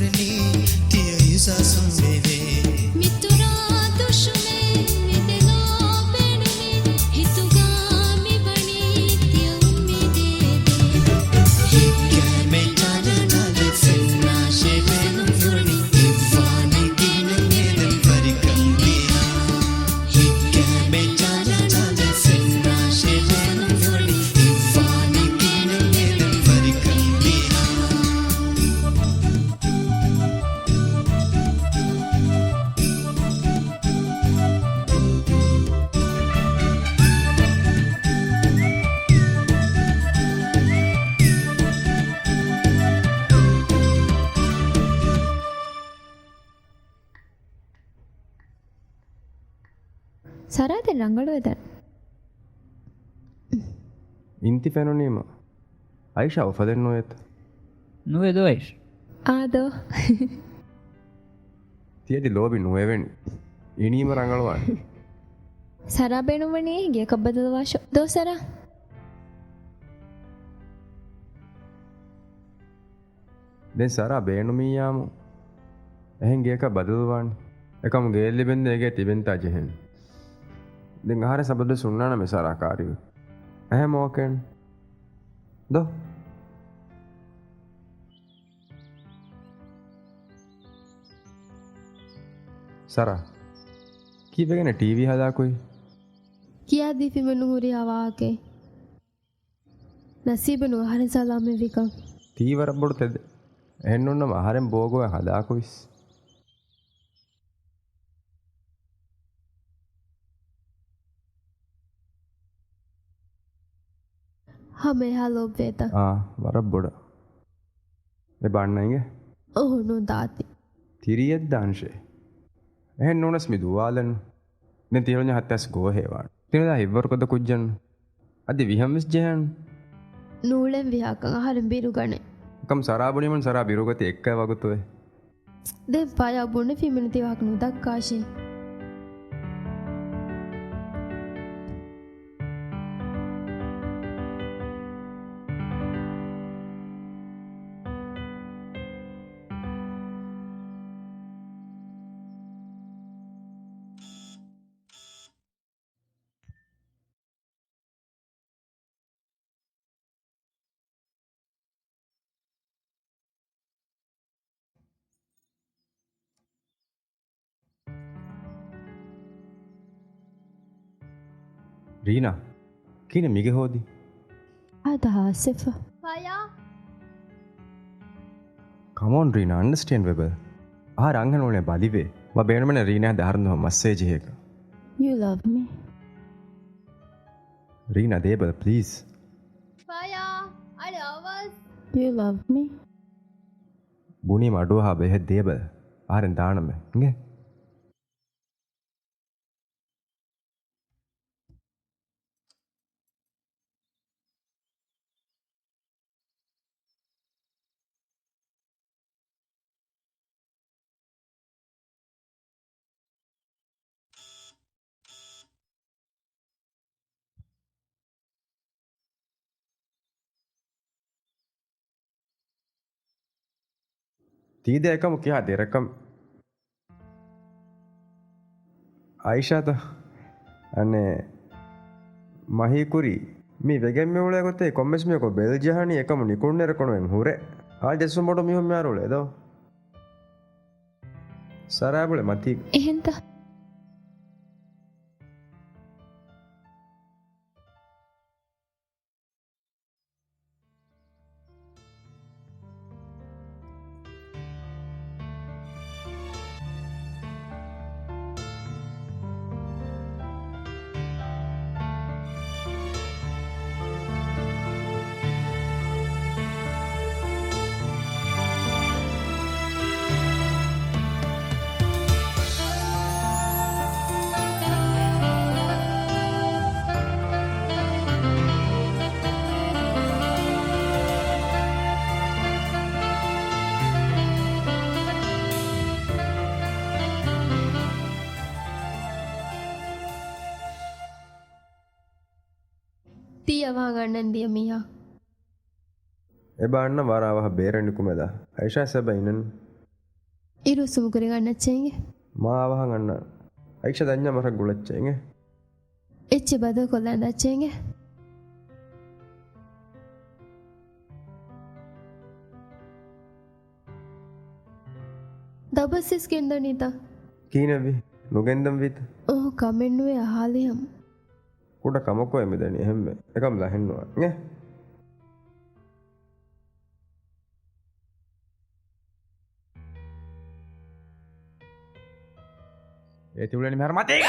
කරනේ තිය ඉසසුම් වේවේ මිතුරා දුෂ්මේ නිදලා බෙනුනේ හිතුගාමි වණී තිය උම්මේ කැමේ චාලේ චාලේ සෙන්නාෂේ බෙනුම් නිවනි ඉවානි ගිනංගෙදම් පරිකම් දිනා කැමේ චාලේ චාලේ සෙන්නාෂේ බෙනුම් නිවනි ඉවානි ගිනංගෙදම් පරිකම් දිනා සරාතෙන් රංගලුවද ఇంటి ఫెనోనీమ ఐషా ఉఫదెన్నోయత్ නුවේද වයිශ් ආදෝ තියටි ලෝබි නුවවෙනි ඉනීම රංගලවාන් සරා බෙනුවනේ ගිය කබ්බදල වාශෝ දෝ සරා දැන් සරා බේනුමීයාමු එහෙන් ගියක බදලවාන් එකම ගේල්ලි බෙන්ද ඒගේ තිබෙන්තා ජෙහෙන් දැන් ආහාර සබද සුන්නාන මේ සරා කාරිය ඇහැ මොකෙන් දෝ සරා කීවගෙන ටීවී හදාකුයි කියා දීපිමනු හුරි ආවාගේ නසීබනු ආහාර සලාම විකම් තීවර බොඩු තෙද එන්නොන්නම ආහාරෙන් බෝගොව හදාකුයිස් හමේ හලෝබ්වේත වරක් බොඩ එබන්නයිගේ ඔහුනු දාති තිරියත් දාංශේ එහෙන් නොනස් මිදුවාලන් නෙ තිරොඥ හත්තැස් ගෝහේවාන් තිනදා හිවරකොද කුජ්ජන් අධි විහම්විස් ජයන් නූලෙන් විහාකං ආහාරෙන් බිරු ගනේ එකම් සරාබුණිමන් සරා බිරුගති එක්ක වගතුවේ දෙන් පයා බුණ ෆිමිනිති වාකනු දක්කාශේ ರೀನಾ ಕೀನೆ ಮಿಗೆ ಹೋದಿ ආද ආසිෆ පයා ಕಮಾನ್ ರೀನಾ ಅಂಡರ್ಸ್ಟ್ಯಾಂಡ್ ವೆಬಲ್ ಆ ರಂಗನೋಳೆ ಬಲಿವೆ ವ ಬೇಣಮನೆ ರೀನಾ ದಾರನ ಮಸ್ಸೇಜ್ ಹೇಗ you love me ರೀನಾ ದೇಬಲ್ ಪ್ಲೀಸ್ පයා අඩ අවස් you love me ಬುನಿ ಮಡುವ ಬೆಹ ದೇಬಲ್ ಆರೆನ್ ದಾಣಮೆ ಹಿಂಗೆ ತೀದೆ ಏಕಮ್ ಕ್ಯಾ ದೆ ರಕಮ್ ಆಯಿಷಾತ ಅನೆ ಮಹಿಕುರಿ ಮಿ ವೆಗೆಮ್ಮೆ ಉಳೆ ಗೊತ್ತೆ ಕೊಮ್ಮೆಸ್ ಮೇಕೋ ಬೆಲ್ ಜಹಾನಿ ಏಕಮ್ ನಿಕುಣ್ಣೆ ರಕೊಣೆ ಹುರೆ ಆ ಜೆಸ್ಸು ಮೊಡ ಮಿ ಹೊಮ್ಮೆ ಯಾರುಳೆ ದೋ ಸರಾಬುಳೆ ಮತಿ එහෙන්ත තියවා ගන්නන් දිය මියා එබාන්න වරාවහ බේරණිකුමෙද ಐಷಾ ಸಬೈನನ್ ඉරු සුමු කර ගන්නච්චේගේ මාවහන් අන්න අයික්ෂ දඥ මරක් ගුලච්චේගේ එච්ච බද කොල්ලන් දච්චේගේ දබස්සිස් කෙන්ද නීතා කීනවි නොගෙන්දම් විත ඕ කමෙන්නුවේ අහාලියම් කුඩ කමක්කෝ එමදැන එහෙම එකම් ලහෙන්නවා ගේ ඒතිවලනි මැර මතේ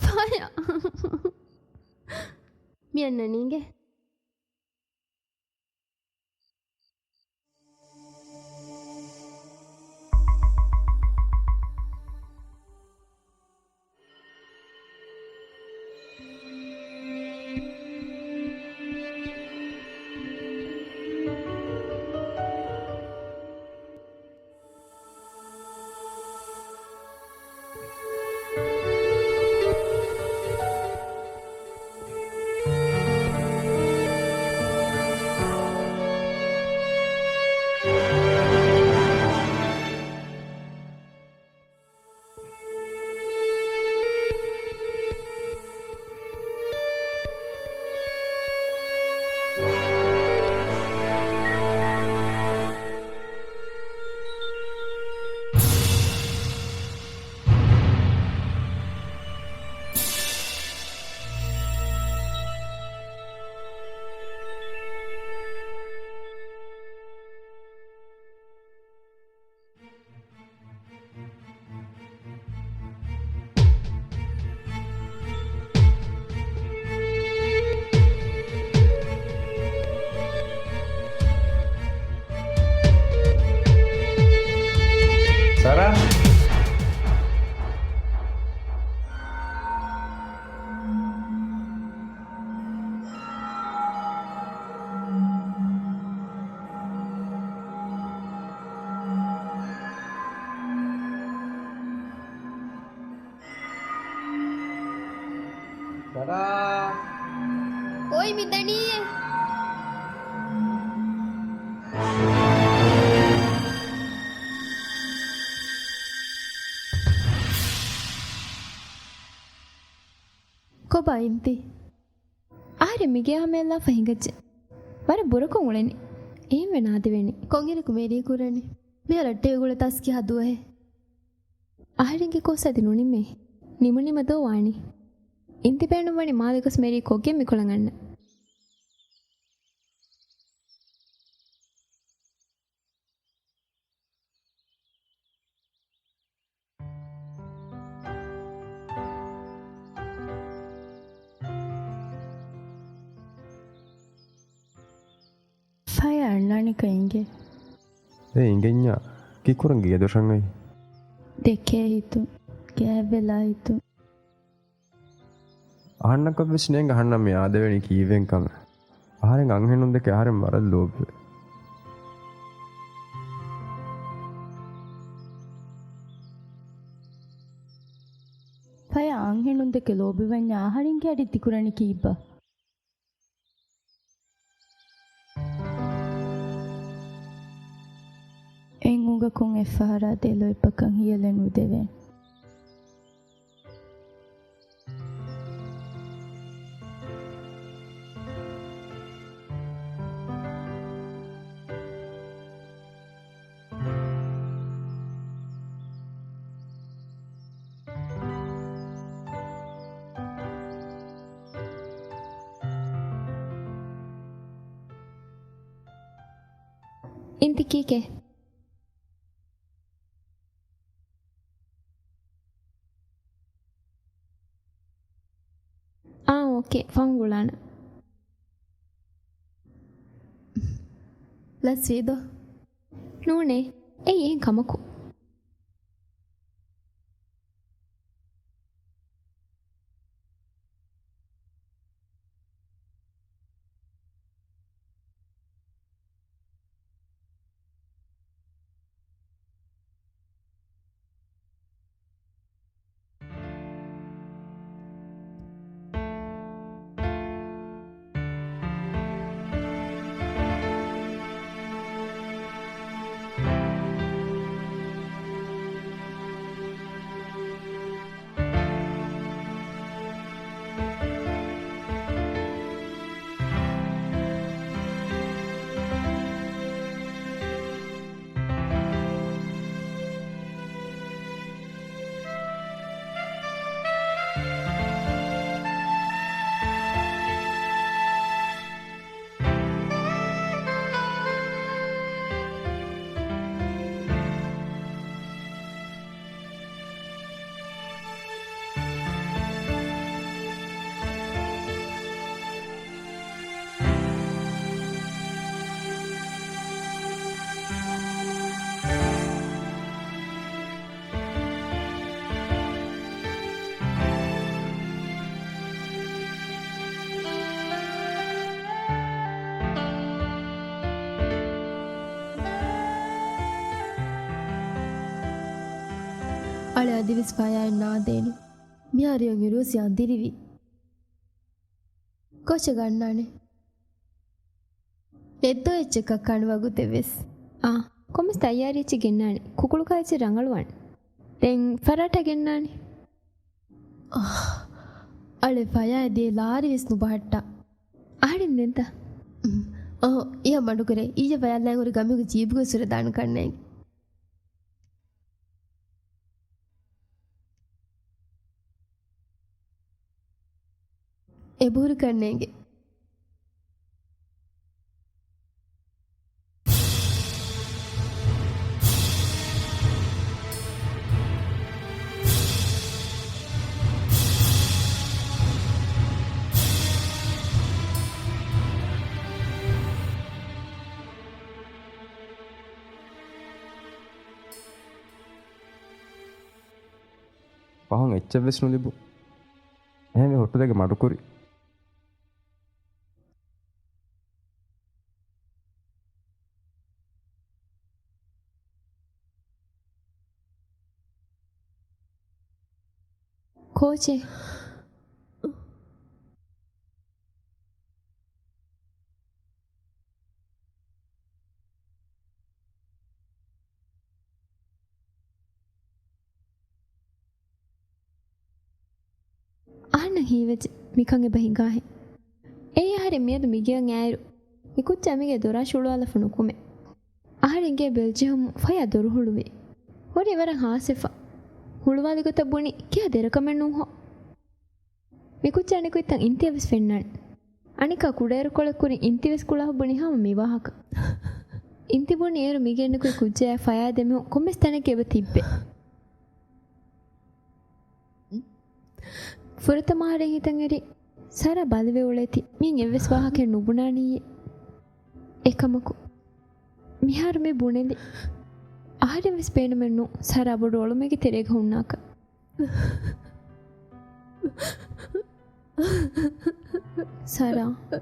පාය මියන්න නීගේ සරා ඔයි මිදනීය කොබ ಇಂತಿ ಆರೆ ಮಿಗೆ ಆಮೇಲ ಫಹಿಂಗಜ್ಜೆ ವರ ಬುರಕ ಉಳೆನಿ ಏನ್ ವೆನಾದಿ ವೆನಿ කොංගෙනකු මේරිය කුරණි මෙ රට්ටේ ගුල තස්කි හදුවහෙ ಆಹರಿಂಗೆ ಕೋಸದಿ ನುಣಿಮೆ ನಿಮುನಿಮದೋ ವಾಣಿ ಇಂತಿ ಬೇಣುವಣಿ ಮಾದಿಕಸ್ ಮೇರಿ ಕೊಗ್ಗೆ ಮಿಕೊಳಂಗಣ್ಣ ಫಯ ಅಣ್ಣಾಣಿಕ ಹಿಂಗೆ ಇಂಗೆഞ്ഞ ಕಿಕ್ಕುರಂಗಿಗೆ ದೋಷಂಗೈ දෙකේ හිතු කෑවෙලා හිතු අහන්නක විශ්නයෙන් ගහන්න මේ ආදවෙනි කීවෙන්කම ආරෙන් අංහෙනුන් දෙක ආරෙන් වරද ලෝභ පය ආංහෙනුන් දෙක ලෝභිවන්න ආහාරින් කැඩි තිකුරණි කීබ එංගුග කොන් එෆහරා දෙලෝ ඉපකන් හියලෙනු දෙවෙන් ಇಂತಿ ಕೀಕೆ ಓಕೆ ಫಂಗುಳಾನ ලස්සේදෝ ನೂಣೆ ಏ ಏನ್ ಕಮಕು ಅಳೆ ಅದಿವಿಸ್ ಪಾಯ ನಾದೇನು ಮಿಯಾರಿಯಂ ಇರುಸಿ ಅಂದಿರಿವಿ ಕೋಚ ಗಣ್ಣಾಣೆ ಎದ್ದೋ ಎಚ್ಚಕ್ಕ ಕಣವಾಗುತ್ತೆವೆಸ್ කොමස් තයාරිච්චි ගෙන්නානි කුකුළු කාච්චි ರಂಗಳುವಾಣಿ ತೆಂಗ್ ಫರಾಟ ಗೆನ್ನಾನಿ ಅಳೆ ಪಾಯ ದೇ ಲಾರಿ ವಿಸ್ನು ಬಹಟ್ಟ ಆಡಿಂದೆಂತ ಇಯ ಮಡುಕರೆ ಈಜ ಪಯಲ್ಲಾಂಗ ഒരു ಗಮಿಗೆ ಜೀಬ್ಗು ಸುರ ದಾಣ ಕಣ್ಣೆ ಎಬೂರು ಕಣ್ಣೆಗೆ පහන් එච්චවෙස් නොලිබු එහෙම හොට්ටු දෙක මඩුකුරි ಕೋಚೆ ಆಹಣ್ಣ ಹೀವೆಜ್ ಮಿಕಂಗೆ ಬಹಿಗಾಹೆ ಏಯ ಹರೆ ಮಿಯದು ಮಿಗಿಯಂ ಆಯರು ಮಿಕುಚ್ಚ ಅಮಿಗೆ ದೊರಾ ಶುಳುವಾಲ ಫುಣುಕುಮೆ ಆಹರೆಂಗೆ ಬೆಲ್ಜಿಯಂ ಫಯ ದೊರು ಹುಳುವೆ ಹೊರಿ ವರ ಹಾಸೆಫ ಹುಳುವಾಲಿ ಗೊತ್ತ ಬುಣಿ ಕಿಯ ದೆರಕಮೆಣ್ಣು ಹೊ ಮಿಕುಚ್ಚ ಅಣಿಕುಯ್ತಂ ಇಂತಿಯವೆಸ್ ಫೆಣ್ಣಾಣೆ ಅಣಿಕ ಕುಡೇರು ಕೊಳೆಕುರಿ ಇಂತಿವೆಸ್ ಕುಳಹ ಬುಣಿ ಹಾಮ ಮಿವಾಹಕ ಇಂತಿ ಬುಣಿ ಏರು ಮಿಗೆಣ್ಣುಕುಯ್ ಕುಜ್ಜೆ ಫಯ ದೆಮೆ ಕೊಮ್ಮೆಸ್ ತನಕೆ ಎಬ ತಿಬ್ಬೆ ಫುರತಮಾರೆ ಹಿತಂಗೆರಿ ಸರ ಬಲವೆ ಉಳೇತಿ ಮೀನ್ ಎವ್ವೆಸ್ ವಾಹಕೆ ನುಬುಣಾಣಿಯೆ ಏಕಮಕು ಮಿಹಾರು ಮೆ ಬುಣೆಲಿ ಆಹರೆವೆಸ್ ಪೇಣಮೆಣ್ಣು ಸರ ಬಡು ಒಳುಮೆಗೆ ತೆರೆಗ ಹುಣ್ಣಾಕ ಸರ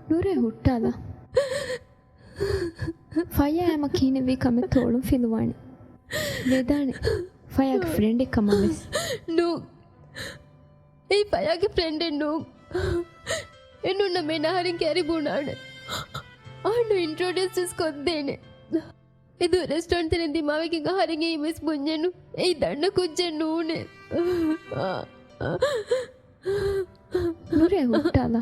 ನೂರೆ ಹುಟ್ಟಾಲ ಫಯ ಆಮ ಕೀನೆವಿ ಕಮೆ ತೋಳು ಫಿಲುವಾಣಿ ವೇದಾಣೆ ಫಯಾಗ ಫ್ರೆಂಡೆ ಕಮವೆಸ್ ನೂ ಈ ಪಯಾಗೆ ಫ್ರೆಂಡ್ ಎನ್ನು ಎನ್ನು ನಮ್ಮ ನಹರಿ ಕ್ಯಾರಿ ಬುಣಾಣೆ ಅಣ್ಣ ಇಂಟ್ರೊಡ್ಯೂಸ್ చేసుకొದ್ದೇನೆ ಇದು ರೆಸ್ಟೋರೆಂಟ್ ತಿಂದಿ ಮಾವಿಗೆ ಗಹರಿಗೆ ಇಮೆಸ್ ಬುಂಜೆನು ಈ ದಂಡ ಕುಜ್ಜೆ ನೂನೆ ನೂರೆ ಹುಟ್ಟಾಲ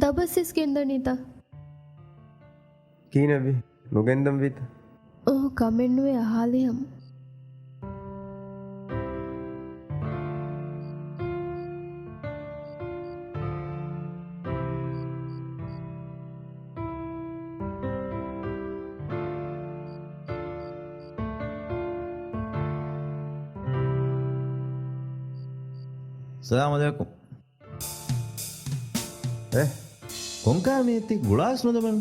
ದಬಸಿಸ್ ಕೆಂದಣಿತ කීනවි නොගෙන්දම් විත ಓ ಕಮೆಣ್ಣುವೆ ಹಾಲಿಯಂ Assalamu alaikum. ಕೊಂಕಾ ಮೇತಿ ಗುಳಾಸ್ ನೋದಮನ್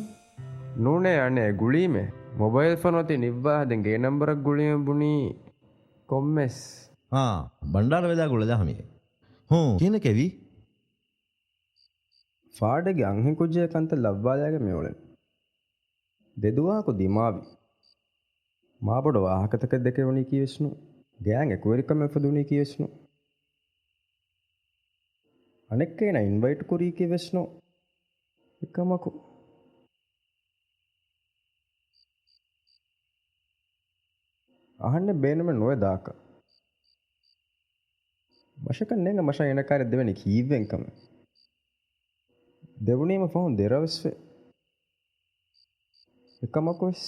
නූනේ අනේ ගුලීමේ මොබයිල් ෆෝන් ඔති නිవ్වා හදෙන් ගේ නම්බරක් ගුලීම බුණී කොම්මෙස් ಬಂಡಾರ ವೆದಾ ಗುಳದ ಹಮಿಗೆ ಕೇನ ಕೆವಿ ෆාඩගේ අංහෙ කුජ්ජය කන්ත ලබ්වාදයාගේ මෙවලෙන් දෙදවාකු දිමාවි මාබොඩ වාහකතක දෙක වනි කියවෙස්නු ගෑන් එකුවරිකම එපදුනී කියවෙස්නු අනෙක්කේන ඉන්වයිට් කුරී කියවෙස්නු එකමකු අහන්න බේනම නොය දාක මශකන්නේග මශ එනකාර දෙවැනි කීවෙන්කම දෙවුණීම ෆොහුන් දෙරවස්වේ එකමකොස්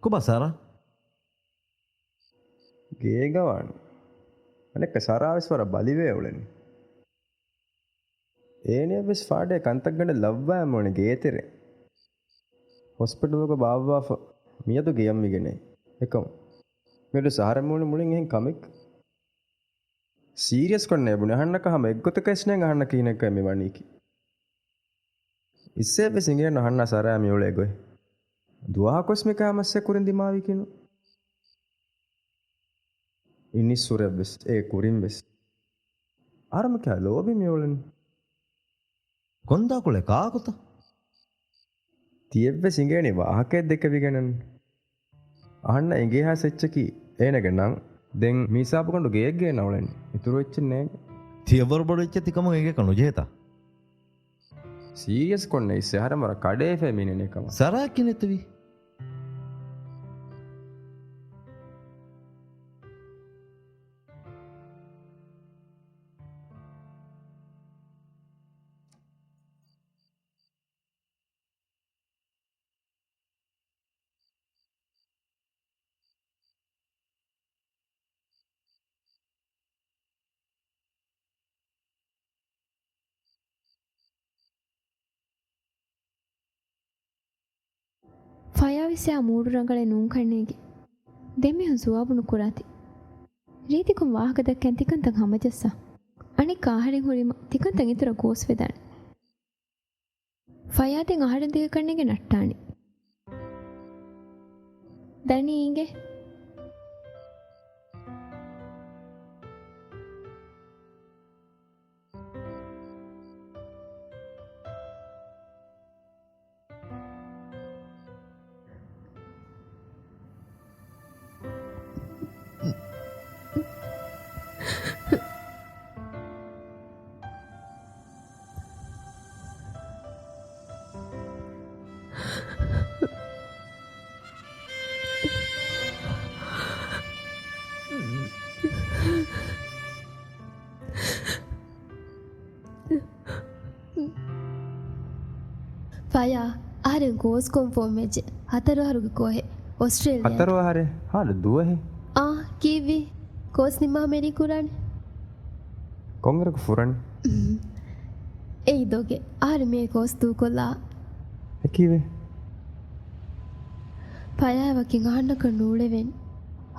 කොබ සාරා ගේගවන් අනෙක සරාවිස්වර බලිවේ උලෙන් ඒනේ බස් ෆාඩේ කන්තක් ගන්න ලව්වා මොනේ ගේතෙරේ හොස්පිටල් එක බාවවා මියදු ගියම් මිගනේ එකම මෙඩ සහර මොනේ මුලින් එහෙන් කමික් සීරියස් කොන්නේ බුනේ අහන්න කහම එක්ගොත කස්නේ අහන්න කින එක මේ වණීකි ඉස්සේ බස් ඉංගින අහන්න සරා මියෝලේ ගොයි දුවා කොස්මිකාමස්සේ කුරින් දිමාවි කිනු ඉනිස්සුරේ බස් ඒ කුරින් බස් ආරම කෑ ලෝබි මියෝලෙන් කොන්දා කුලේ කාකුත තියෙබ්බ සිංගේනේ වාහකේ දෙක විගණන් අහන්න එගේ හා සෙච්චකි ඒනක නම් දෙන් මීසාප කොණ්ඩු ගේක් ගේන අවලන්නේ ඉතුරු වෙච්ච නෑ තියවර බොඩ වෙච්ච තිකම එක කනු ජේතා සීරියස් කොන්නේ ඉස්සේ හර මර කඩේ ෆෙමිනෙන එකම සරා කිනෙතවි ಫಯಾವಿಸ್ಯ ಮೂರು ರಂಗಳೆ ನೂಂಕಣ್ಣೆಗೆ ದೆಮ್ಮೆಹು ಸುವಾಬುನು ಕುರಾತಿ ರೀತಿಕೊಂ ವಾಹಕದಕ್ಕೆನ್ ತಿಕಂತಂ ಹಮಜಸ್ಸ ಅಣಿಕ್ ಆಹರೆಂ ಹುರಿಮ ತಿಕಂತಂ ಇತರ ಗೋಸ್ವೆದಾಣೆ ಫಯಾದೆಂ ಆಹರೆಂ ದಿಗ ಕಣ್ಣೆಗೆ ನಟ್ಟಾಣಿ ದಣೀಗೆ ಫಯಾ ಆರೆ ಗೋಸ್ ಕೊಂಫರ್ಮ್ ವೆಜ್ ಹತರು ಹರುಗ ಕೋಹೆ ಆಸ್ಟ್ರೇಲಿಯಾ ಹತರು ಹರೆ ಹಾಲು ದುವಹೆ ಆ ಕೀವಿ ಕೋಸ್ ನಿಮ್ಮ ಮೇರಿ ಕುರಾನ್ ಕೊಂಗರಕ ಫುರನ್ ಏ ದೋಗೆ ಆರೆ ಮೇ ಕೋಸ್ ತೂಕೊಲ್ಲ ಎಕಿವೆ ಫಯಾ ವಕಿ ಗಾಂಡಕ ನೂಳೆವೆನ್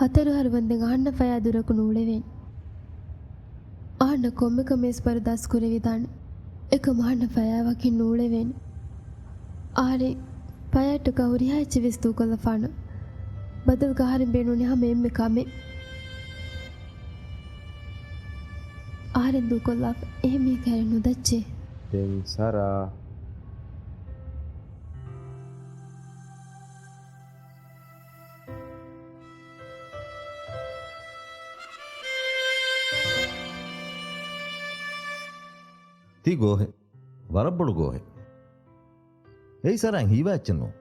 ಹತರು ಹರು ಬಂದೆ ಗಾಂಡ ಫಯಾ ದುರಕು ನೂಳೆವೆನ್ ಆಂಡ ಕೊಮ್ಮೆ ಕಮೇಸ್ ಪರದಾಸ್ ಕುರೆವಿದಾಣೆ එක මාන්න ෆයාවකින් නූලෙවෙන් ආරේ පයට කවුරිහා චිවිස්තු කොල්ල ෆාන බදල් ගහරින් බේනුනි හැම එම්මෙ කමෙ ආරෙන් දු කොල්ලා එහෙම කැරෙනු දච්චේ දෙන් සරා ती गोहे वरब्बड़ु गोहे एई सरं हीवाච්චනෝ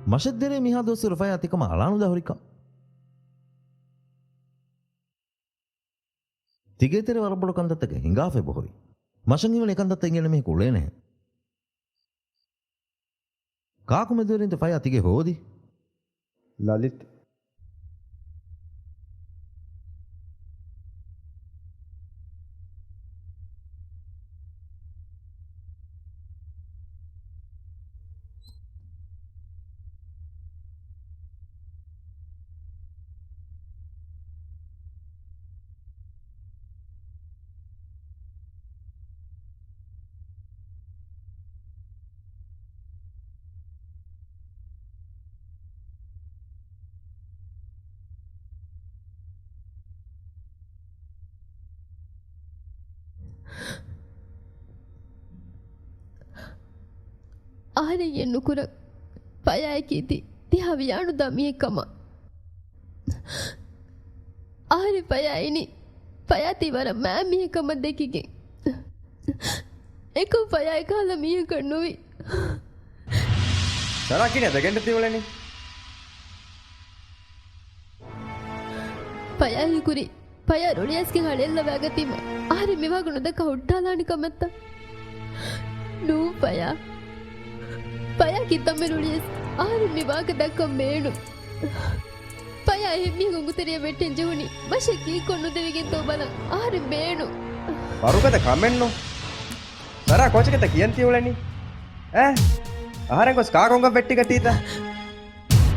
මෂද්දරේ මිහා දොස් රුපයා තිකම අලානු දහරිකා තිගේතර වරබ්බඩු කන්දත්තක හිඟාෆෙ බොහොරි මෂන් හිවන එකන්දත්ත ඉගෙන මේ කුලේ නැහැ කාකු මෙදවරින්ත ෆයා තිගේ හෝදි ලලිත් ආරේ යෙන්නුකුර පයයකීති තිහවියානු දමියකම ආරේ පයයිනි පයතිවර මෑමියකම දෙකිගෙන් එක පයයි කාල මිය කරනුවි සරා කිනේ දෙගෙන්ට තියවලනේ ಪಯಾಹಿಕುರಿ ಪಯ ರುಳಿಯಸ್ಗೆ ಹಳೆಲ್ಲ ವ್ಯಾಗತಿಮ ಆರೆ ಮಿವಾಗುಣದ ಕೌಟ್ಟಾಲಾಣಿ ಕಮತ್ತ ನೂ ಪಯ ಪಯ ಕಿತ್ತಮ್ಮೆ ರುಳಿಯಸ್ ආරි මිවාක දක්කම් බේණු පය එම්මිය ගුඟුතරිය වෙට්ටෙන් ජුනි මශකී කොන්නු දෙවිගෙන් තෝ බලන් ආරි බේණු බරුකද කමෙන්නු සරා කොචකත කියන්ති උලනි ආහාරෙන් කොස් කාකොංග වෙට්ටි ගටීත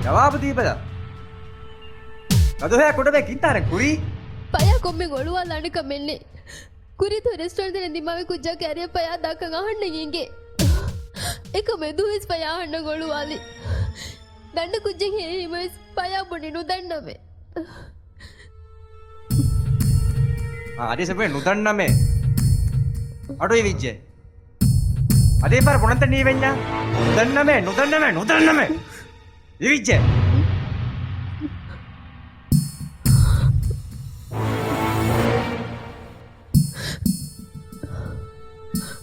ජවාබ දීපද කදොහේ කුඩබේ කින්තාරෙන් කුරි පය කොම්මෙ ගොළුවා ලණක මෙන්නේ ಕುರಿತು ರೆಸ್ಟೋರೆಂಟ್ ದಿಮಾವೆ ಕುಜ್ಜ ಕ್ಯಾರಿಯ ಪಯ ದಾಕಂಗ ಹಣ್ಣಗಿಂಗೆ ಏಕ ಮೆದುಹಿಸ್ ಪಯ ಹಣ್ಣಗಳು ವಾಲಿ ದಂಡ ಕುಜ್ಜಿಗೆ ಹಿಮಸ್ ಪಯ ಬುಣಿನು ದಂಡಮೆ ಅದೇ ಸಬೆ ನುದಣ್ಣಮೆ ಅಡು ವಿಜ್ಜೆ ಅದೇ ಪರ ಪುಣಂತ ನೀವೆಂಜ ನುದಣ್ಣಮೆ ವಿಜ್ಜೆ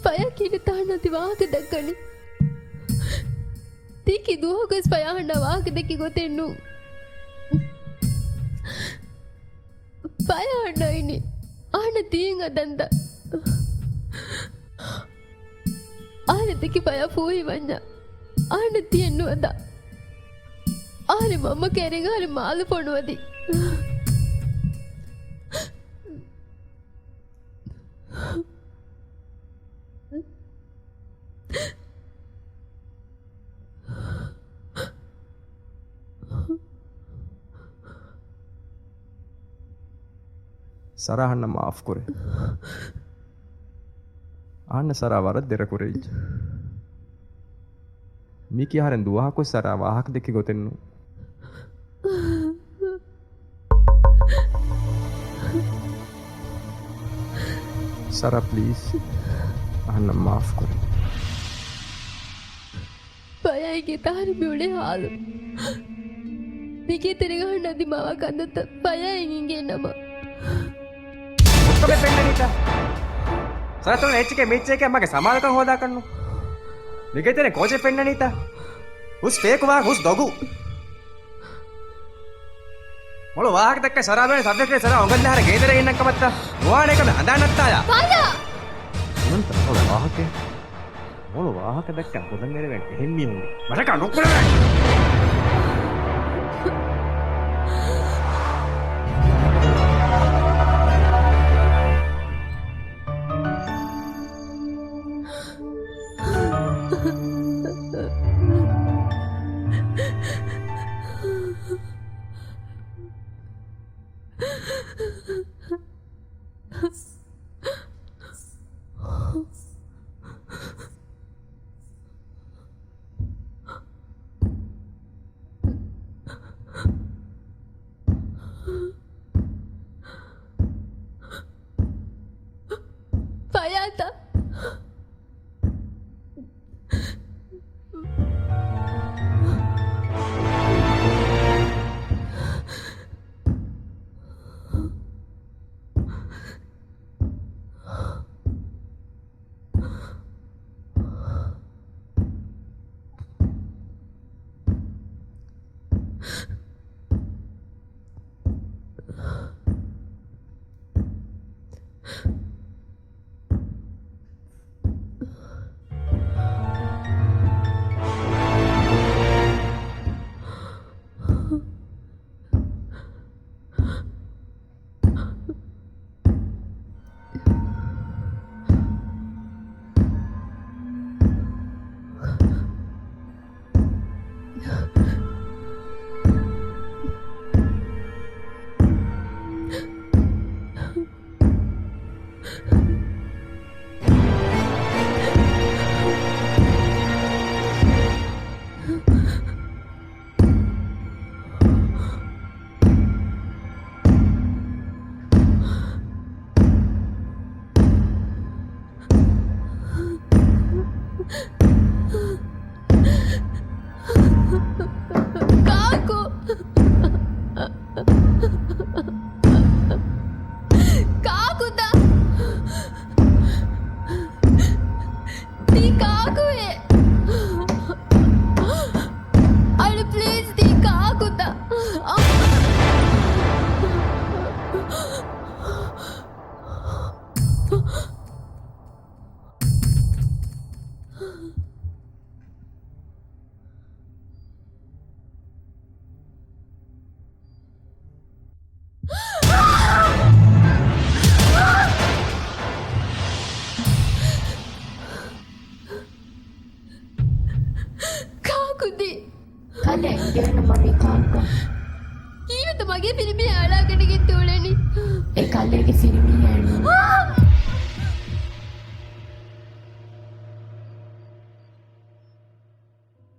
ಪಯ ಕಿಡಿ ತಾಣತಿ ವಾಹಕ ದಕ್ಕಣಿ ತೀಕಿ ದೂಹಗಸ್ ಪಯ ಹಣ್ಣ ವಾಹಕ ದಕ್ಕಿ ಗೊತ್ತೆಣ್ಣು ಪಯ ಹಣ್ಣ ಇನಿ ಆಣ ತೀಂಗ ದಂದ ಆರತಿಗೆ ಪಯ ಪೂಯಿ ಬಂಜ ಆಣ ತೀಯನ್ನು ಅದ ಆರೆ ಮಮ್ಮ ಕೆರೆಗ ಆರೆ ಮಾಲು ಪೊಣುವದಿ ಸರಾಹಣ್ಣ ಮಾಫ್ ಕೊರೆ ಆಣ್ಣ ಸರಾ ವರದ್ ದೆರ ಕೊರೆಜ್ ಮೀಕಿ ಹಾರೆನ್ ದುವಾಹಕೊ ಸರಾ ವಾಹಕ ದೆಕ್ಕಿ ಗೊತೆನ್ನು ಸರಾ ಪ್ಲೀಸ್ ಅಣ್ಣ ಮಾಫ್ ಕೊರೆ ಪಯಾಯಿಗೆ ತಾರಿ ಬಿಳೆ ಹಾಲು ನಿಗೆ ತಿರುಗ ಹಣ್ಣದಿ ಮಾವ ಕಂದತ್ತ ಪಯಾಯಿಗೆ ನಮ್ಮ ඔක්කොම පෙන්නනිත සරතුන එච්චකේ මිච්චේකේ මගේ සමාලකම් හොදා කන්නු නිකේතනේ කෝචේ පෙන්නනිත උස් ಫೇಕುವಾ ಉಸ್ ದೊಗು ಮೊಳ ವಾಹಕ ದಕ್ಕ ಸರಾಬೆ ಸಬ್ಜೆಕ್ಟ್ ಸರ ಒಂಗಲ್ಲ ಹರ ಗೇದರ ಏನಕ್ಕ ಮತ್ತ ನೋವಾಣೆ ಕಮ ಅಂದಾನತ್ತಾಯ ಪಾಯ ನಂತ ಮೊಳ ವಾಹಕ ದಕ್ಕ ಹೊದಂಗೆರೆ ವೆಂಟ ಹೆಮ್ಮಿ ಹುಂಡಿ ಮರಕ ನುಕ್ಕುಳ ಪಯಾತ ಕಾಕು ಕಾಕುತ ती ಕಾಕುವೆ ಅಳು ಪ್ಲೀಸ್ ती ಕಾಕುತ කඩේ යන්න මගේ කාන්තා. කීවද මගේ පිරිමි ආලාකට ගෙතුලෙනි. ඒ කල්ලේගේ සිරිමි යන්න.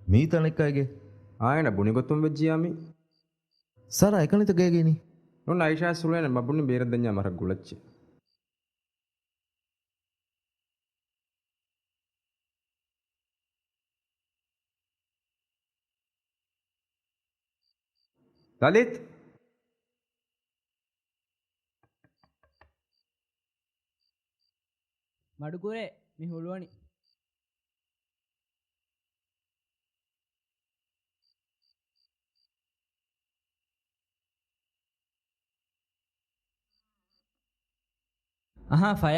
මී තනෙක්කයගේ ఆయన బునిగొత్తం వెజ్జియామి සර එකනිත ගේගෙන నువ్వు ఐషాసులైన మబ్బుని బేరద్దన్యా మరకు గుళచ్చి లలిత్ මඩුකුරේ මි හුළුවනි අහා ෆය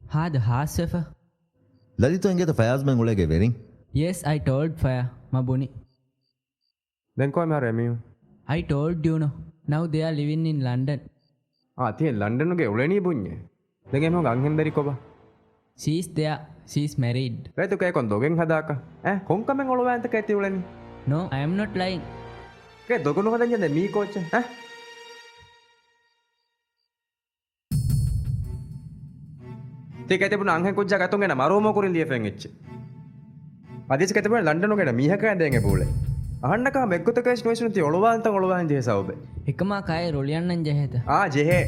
හාද හාස්වෙෆ ලලිත එංගෙත ෆයාස්මෙන් උලගේ වෙරින් yes I told fire mabuni දැන් කොහේ මාර එමියු I told you no now they are living in London තිය ලන්ඩනුගේ උලෙනී බුඤ්ඤේ දැන් එමෝ ගංගෙන්දරි කොබ she is there she is married රේතු කේ කොන් දොගෙන් හදාක කොන්කමෙන් ඔලවෑන්ත කැති උලෙනි no I am not lying කේ දොගුණු හදන්නේ දැන් මී coach Tiga tiap nang hengkut jaga tu ngena maru mau kurin dia fengich. Adis kata pun London ngena miha kan dia ngebule. Ahanna kah mekku tu kes nuisun ti olowan je saube. එකම කය රොලියන්නන් ජෙහෙත jehe.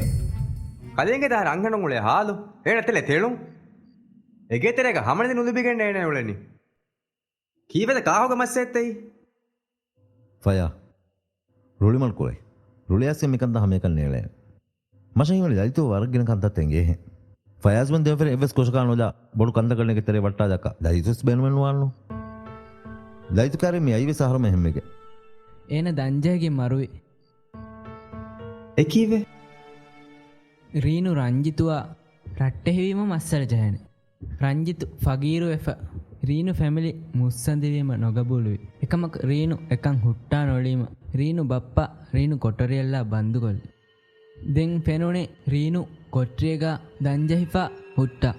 Kalian kita rangkan ngule halu. Tele telung. Ege terega hamane nulubi gen ene uleni. Kiweda kahoga massette. ෆයා රුලිමල් කොයි රුලියස්ගේ මිකන්ද හැමකන් නේලේ මෂන් වල ලලිතෝ වර්ගගෙන කන්දත් එංගේ ෆයාස්මන් දෙවර එවස් කොෂකානෝලා බොඩු කන්ද කරන එකතරේ වට්ටා දක ලලිතොස් බෙන්මන් වන්නු ලලිත කාරේ මේ අයිවේ සහරම හැම්මෙගේ ඒන දංජයගේ මරුයි එකීවේ රීනු රංජිතුවා රට්ටෙහිවීම මස්සල ජයන රංජිතු ෆගීරු එෆ රීනු family මුස්සන්දිවීම නොගබුලුයි එකමක් රීනු එකන් හුට්ටා නොලීම රීනු බප්පා රීනු කොටරියල්ලා බන්දුගොල් දෙන් පෙනුනේ රීනු කොට්රියගා දංජහිපා හුට්ටා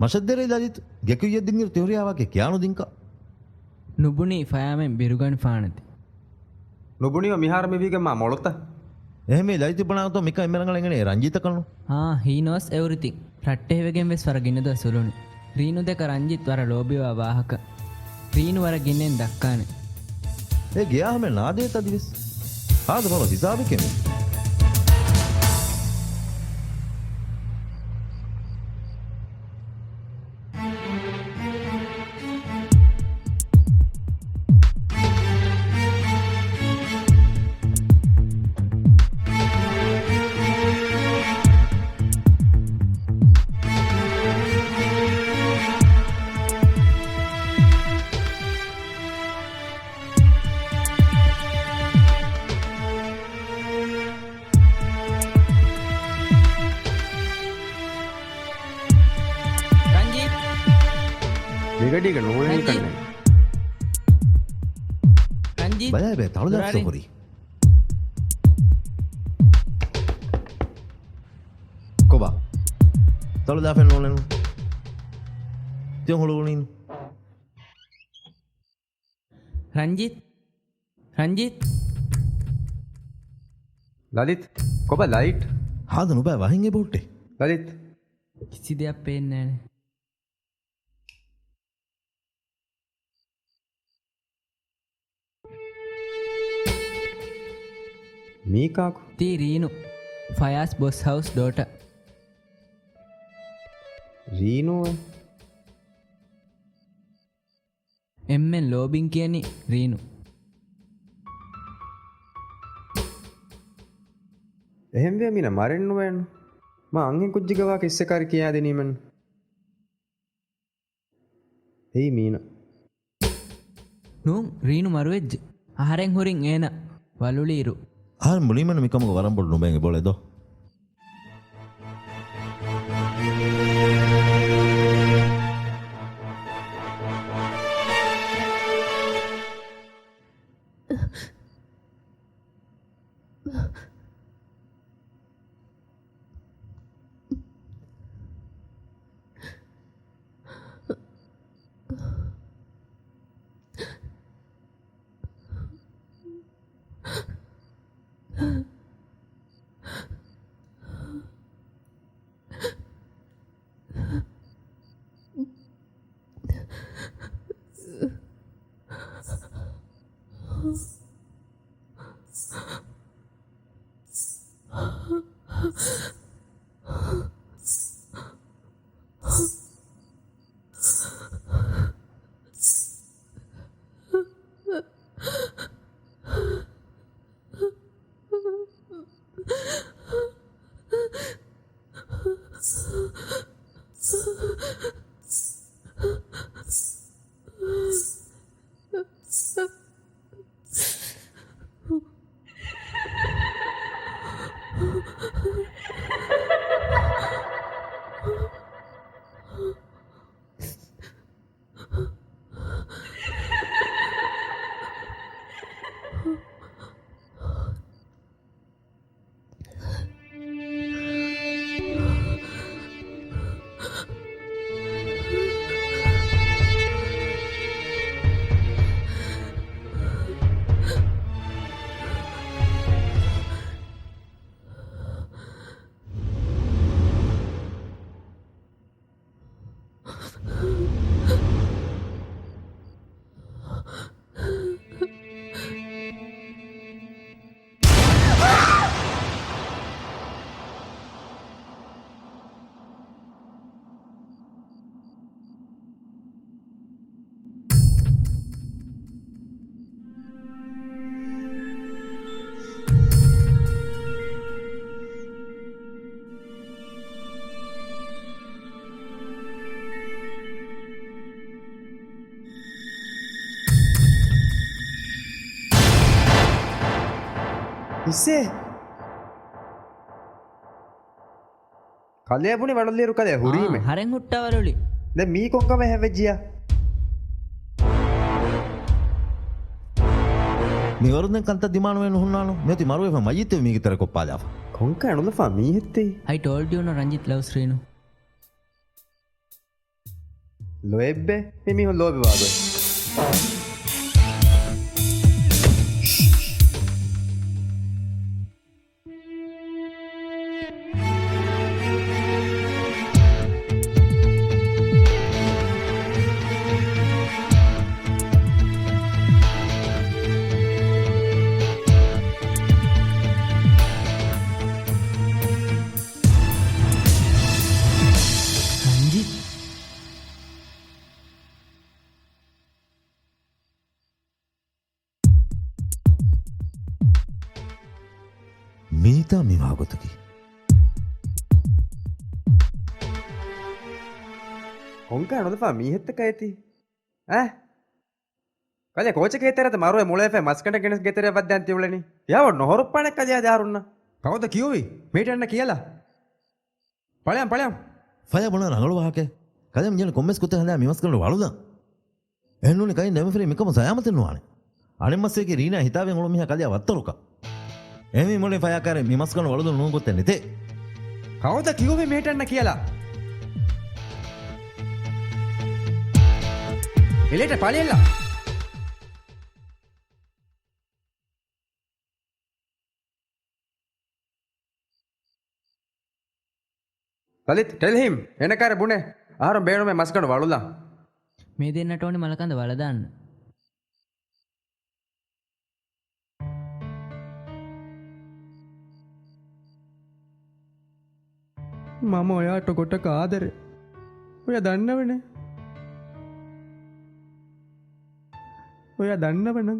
මෂද්දරේ ලලිත ගෙකුය දින්ගිර තෙවරියාවගේ කියානු දින්ක නුබුණි ෆයාමෙන් බිරුගන් ෆානති නුබුණිව මිහාර මෙවිගේ මා මොළොත එහෙම ලලිත බණාතෝ මික එමරංගල එංගනේ රංජිත කන්නු he knows everything රට්ටෙහිවගෙන් වෙස් වර ගින්නද සුළුනි රීනු දෙක රංජිත් වර ලෝබිවා වාහක රීනු වර ගින්නෙන් දක්කානේ ඒ ගියා හැම නාදේත දිවිස් ආද බල හිසාබේ කෙමු ටික නෝලෙන් කන්නේ රංජිත් බයයි බේ තවල දැක්සෝ පොරි කොබා තවල දාෆෙන් නෝලෙන් තියෝ හොලුනින් රංජිත් ලලිත් කොබ ලයිට් හාද නොබෑ වහින්ගේ බොට්ටේ ලලිත් කිසි දෙයක් පේන්නේ නැහැ. මීකාකු තී රීනු ෆයාස් බොස් හවුස් ඩෝටර්. රීනුව එම්මෙන් ලෝබින් කියන්නේ රීනු. එහෙම වේ මින මරෙන්න වෙන්න මා අංගෙන් කුජ්ජිගවා කිස්සකාරි කියා දෙනීමන් හේ මීන නූන් රීනු මරුවෙජ්ජ ආහාරෙන් හොරින් ඒන වලුලීරු. ආ මුලින්ම මිකමක වරම්බොඩ නොබෑගේ බොලේදෝ ඉස්සේ කලයපුනි වඩල්ලියරු කලය හුරීම හරෙන් හුට්ටවලුලි දැන් මී කොක්කම හැවෙජ්ජියා නිවරුදෙන් කන්ත දිමානුවෙන් හුන්නානු මෙති මරුවේ මජිතේ මීගේ තර කොප්පාදාව කොංක අනුලෆා මී හෙත්තේ I told you no Ranjit loves Reenu. ලොෙබ්බේ මෙමි හො ලෝබි වාගේ Ranjit. මීතා මිවාගොතකි කොංක අනුලෆා මී හෙත්තක ඇති ඈ කලේ කෝච කේතරත මරුවේ මුලෙෆේ මස්කඩ ගෙනස් ගෙතරේ වද්දන් තියුලනි යාව නොහොරප්පාණක් කලියා දාරුන්න කවුද කිව්වේ මේට යන්න කියලා පළයන් ෆය බොන රංගලු වාහකේ කදම් ජන කොම්මස් කුත හඳා මිමස් කරන වලුදා එන්නුනේ කයි නැමෆරේ මිකම සයාමතෙන් වානේ අනිමස්සේගේ රීනා හිතාවෙන් ඔලො මිහ කලියා වත්තරුක එමි මොලේ ෆය කරේ මිමස් කරන වලුද නෝ ගොත්තේ නෙතේ කවුද කිව්වේ මේට යන්න කියලා එලෙට පළයල්ලා ලලිත් tell him එනකාර බුනේ ආහාරම් බේනුමේ මස්කඩ වළුලා. මේ දෙන්නට ඕනේ මලකඳ වල දාන්න. මම ඔයාට ගොටක ආදරේ. ඔයා දන්නවනේ. ඔයා දන්නවනම්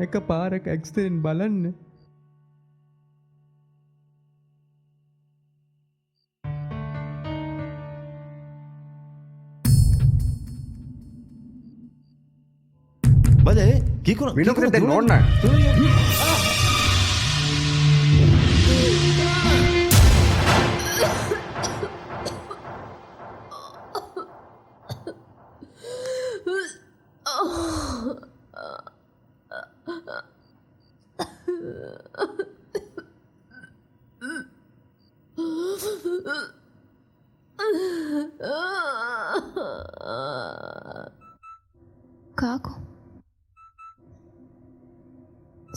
එක පාරක ඇක්සිඩන්ට් බලන්න. බජේ කීකුණ විනෝද දෙන්න ඕන. ಕಾಕು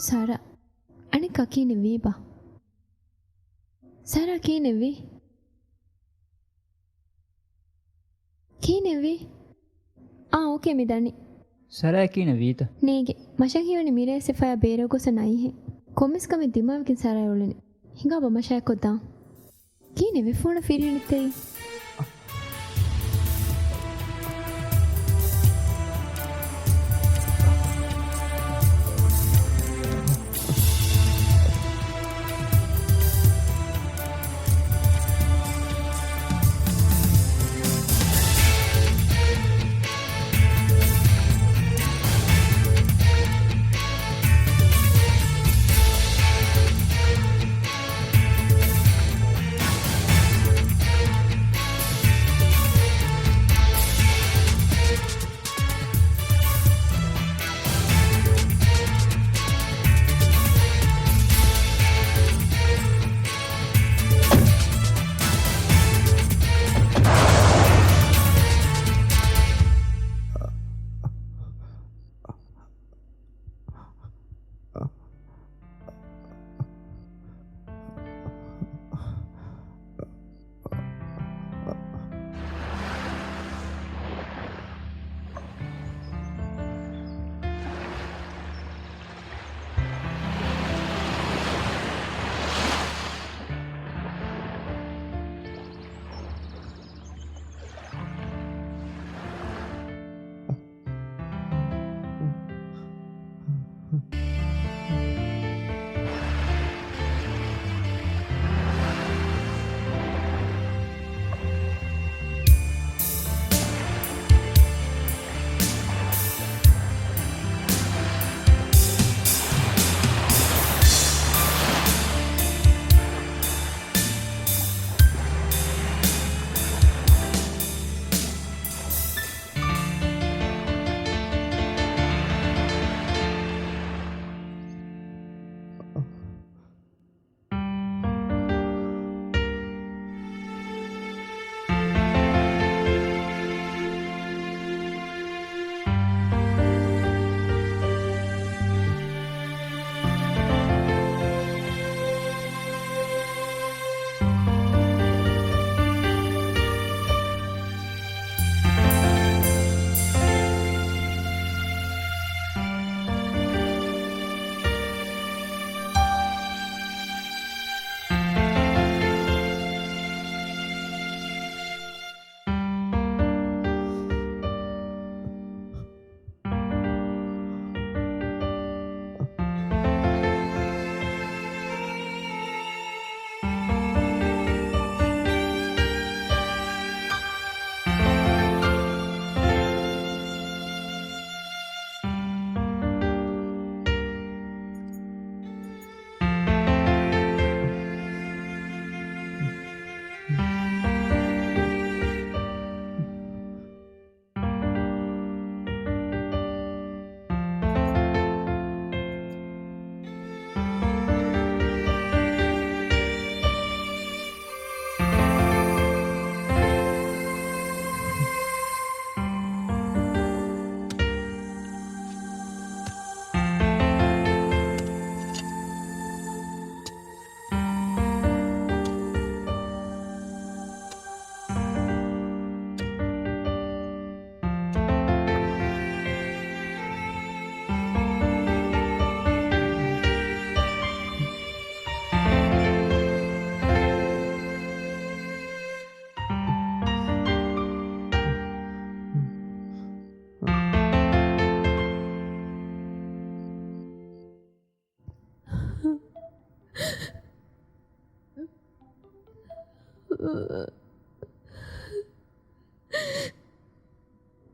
ಸಾರಾ ಅಣಿಕ ಕೀನೆವಿ ಬಾ ಸಾರಾ ಕೀನೆವಿ ಓಕೆ ಮಿದಾನಿ ಸರಾಕಿನ ವೀತ ನೇಗೆ ಮಶಗಿವನಿ ಮಿರೇಸಿಫಯ ಬೇರೆಗೊಸ ನೈಹೆ ಕೊಮ್ಮಿಸ್ಕಮಿ ದಿಮಾವಿಕಿನ್ ಸಾರಾ ಒಳ್ಳೆನೆ ಹಿಂಗಾಬ ಮಶಾಕೊದ್ದ ಕೀನೆವಿ ಫೋನ ಫಿರಿಣಿತ್ತೈ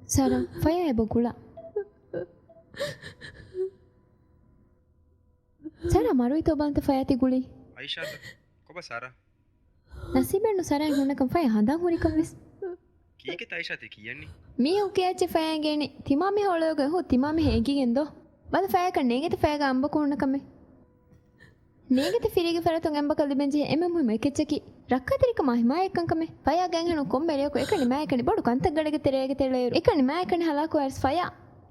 Sara, faya ebo gula. Sara maru ito banta faya ti guli. Aishad, koba Sara. Nasibennu Sara hunnakam faya handan hurikam ves. Kike Aishad kiyanni? Me ukeache faya gene timami hologe hu timami hegigendo. Bada faya kan negete faya ga amba kunnakame. Negete firige faratun amba kalibenje ememu mekecheki. Rakkatirika mahima ekkankame. Faya ganghenu kombeleko ekani maekani bodu kantaggadege terege teleru. Ekani maekani halaku ars faya.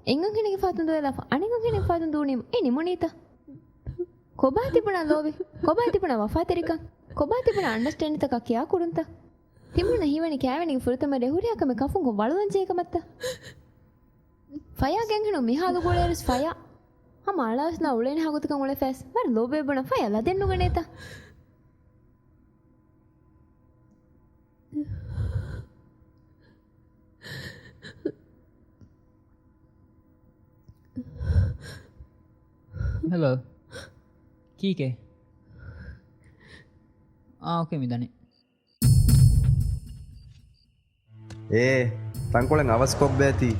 Engan hinige fatun doela aningan hinige fatun dunim e nimunita. Koba tipuna lobi. Koba tipuna wafatirika. Koba tipuna understand taka kya kurunta. Timuna hiwani kævenige furutama rehuriyakame kafungo waluwanjekamatta. Faya ganghenu mihalu goleris faya. Hama alasna ulene hagutukan ule fes. Var lobe buna faya ladennu ganeta. Hello ठीक है okay मिदाने තංකොලෙන් hours කොබ්බ ඇති.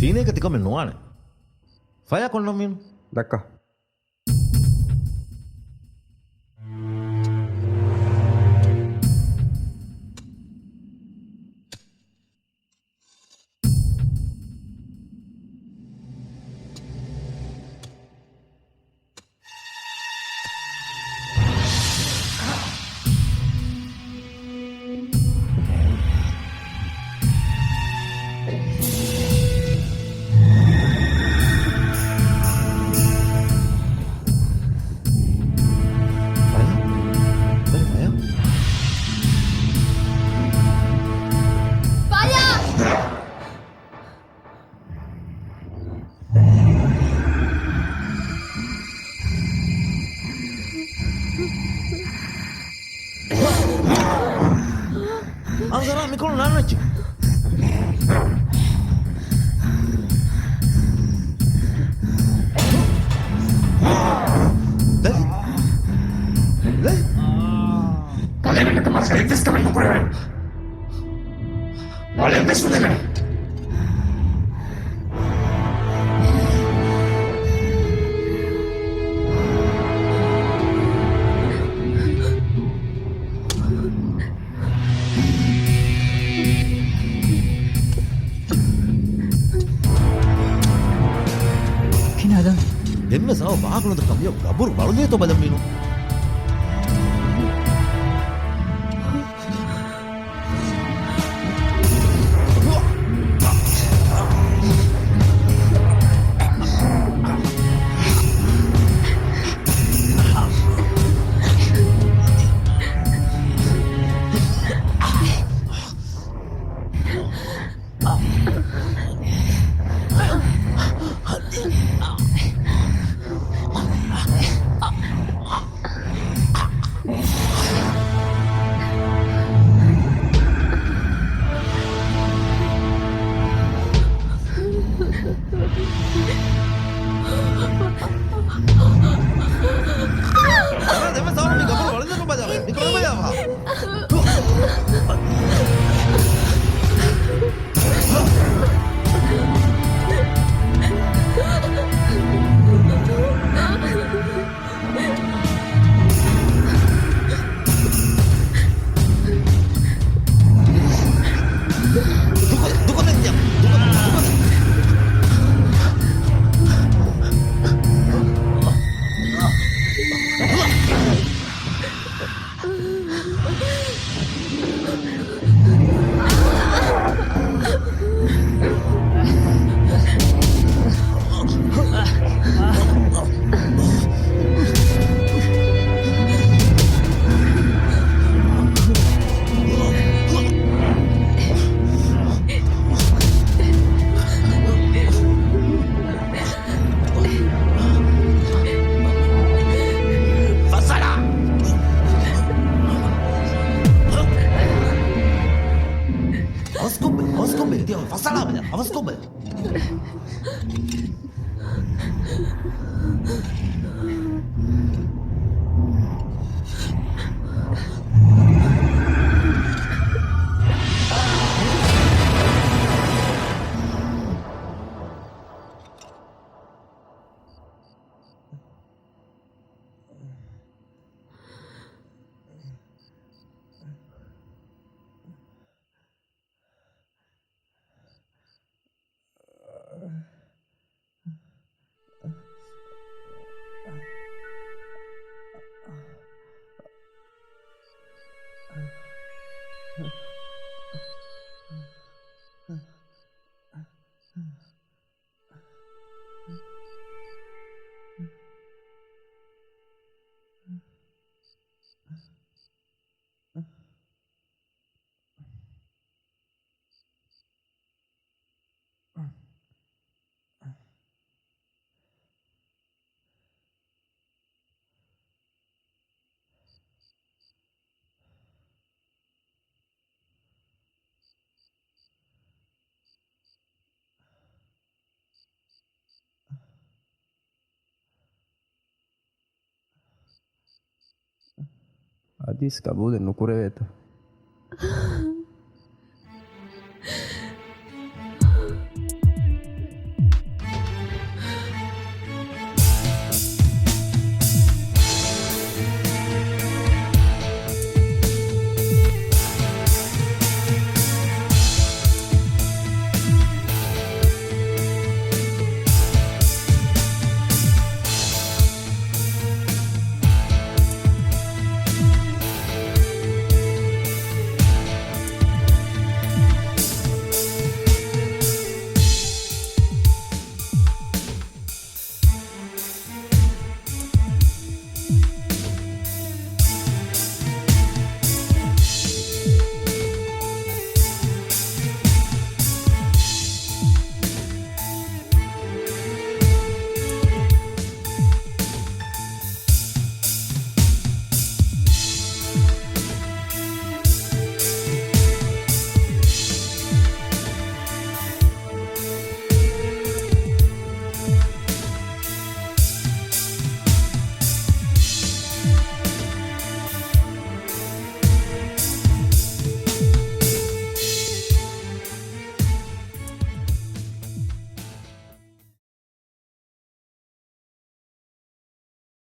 තීන එක තිකම නොවාන fire කොන්නමින් දක්කා. Angara mikul nanachi. එන්න සව බාගලොද කමිය ගබුරු බලදේ තෝ බදම් මිනු අදිස් කබූද නොකුරවේත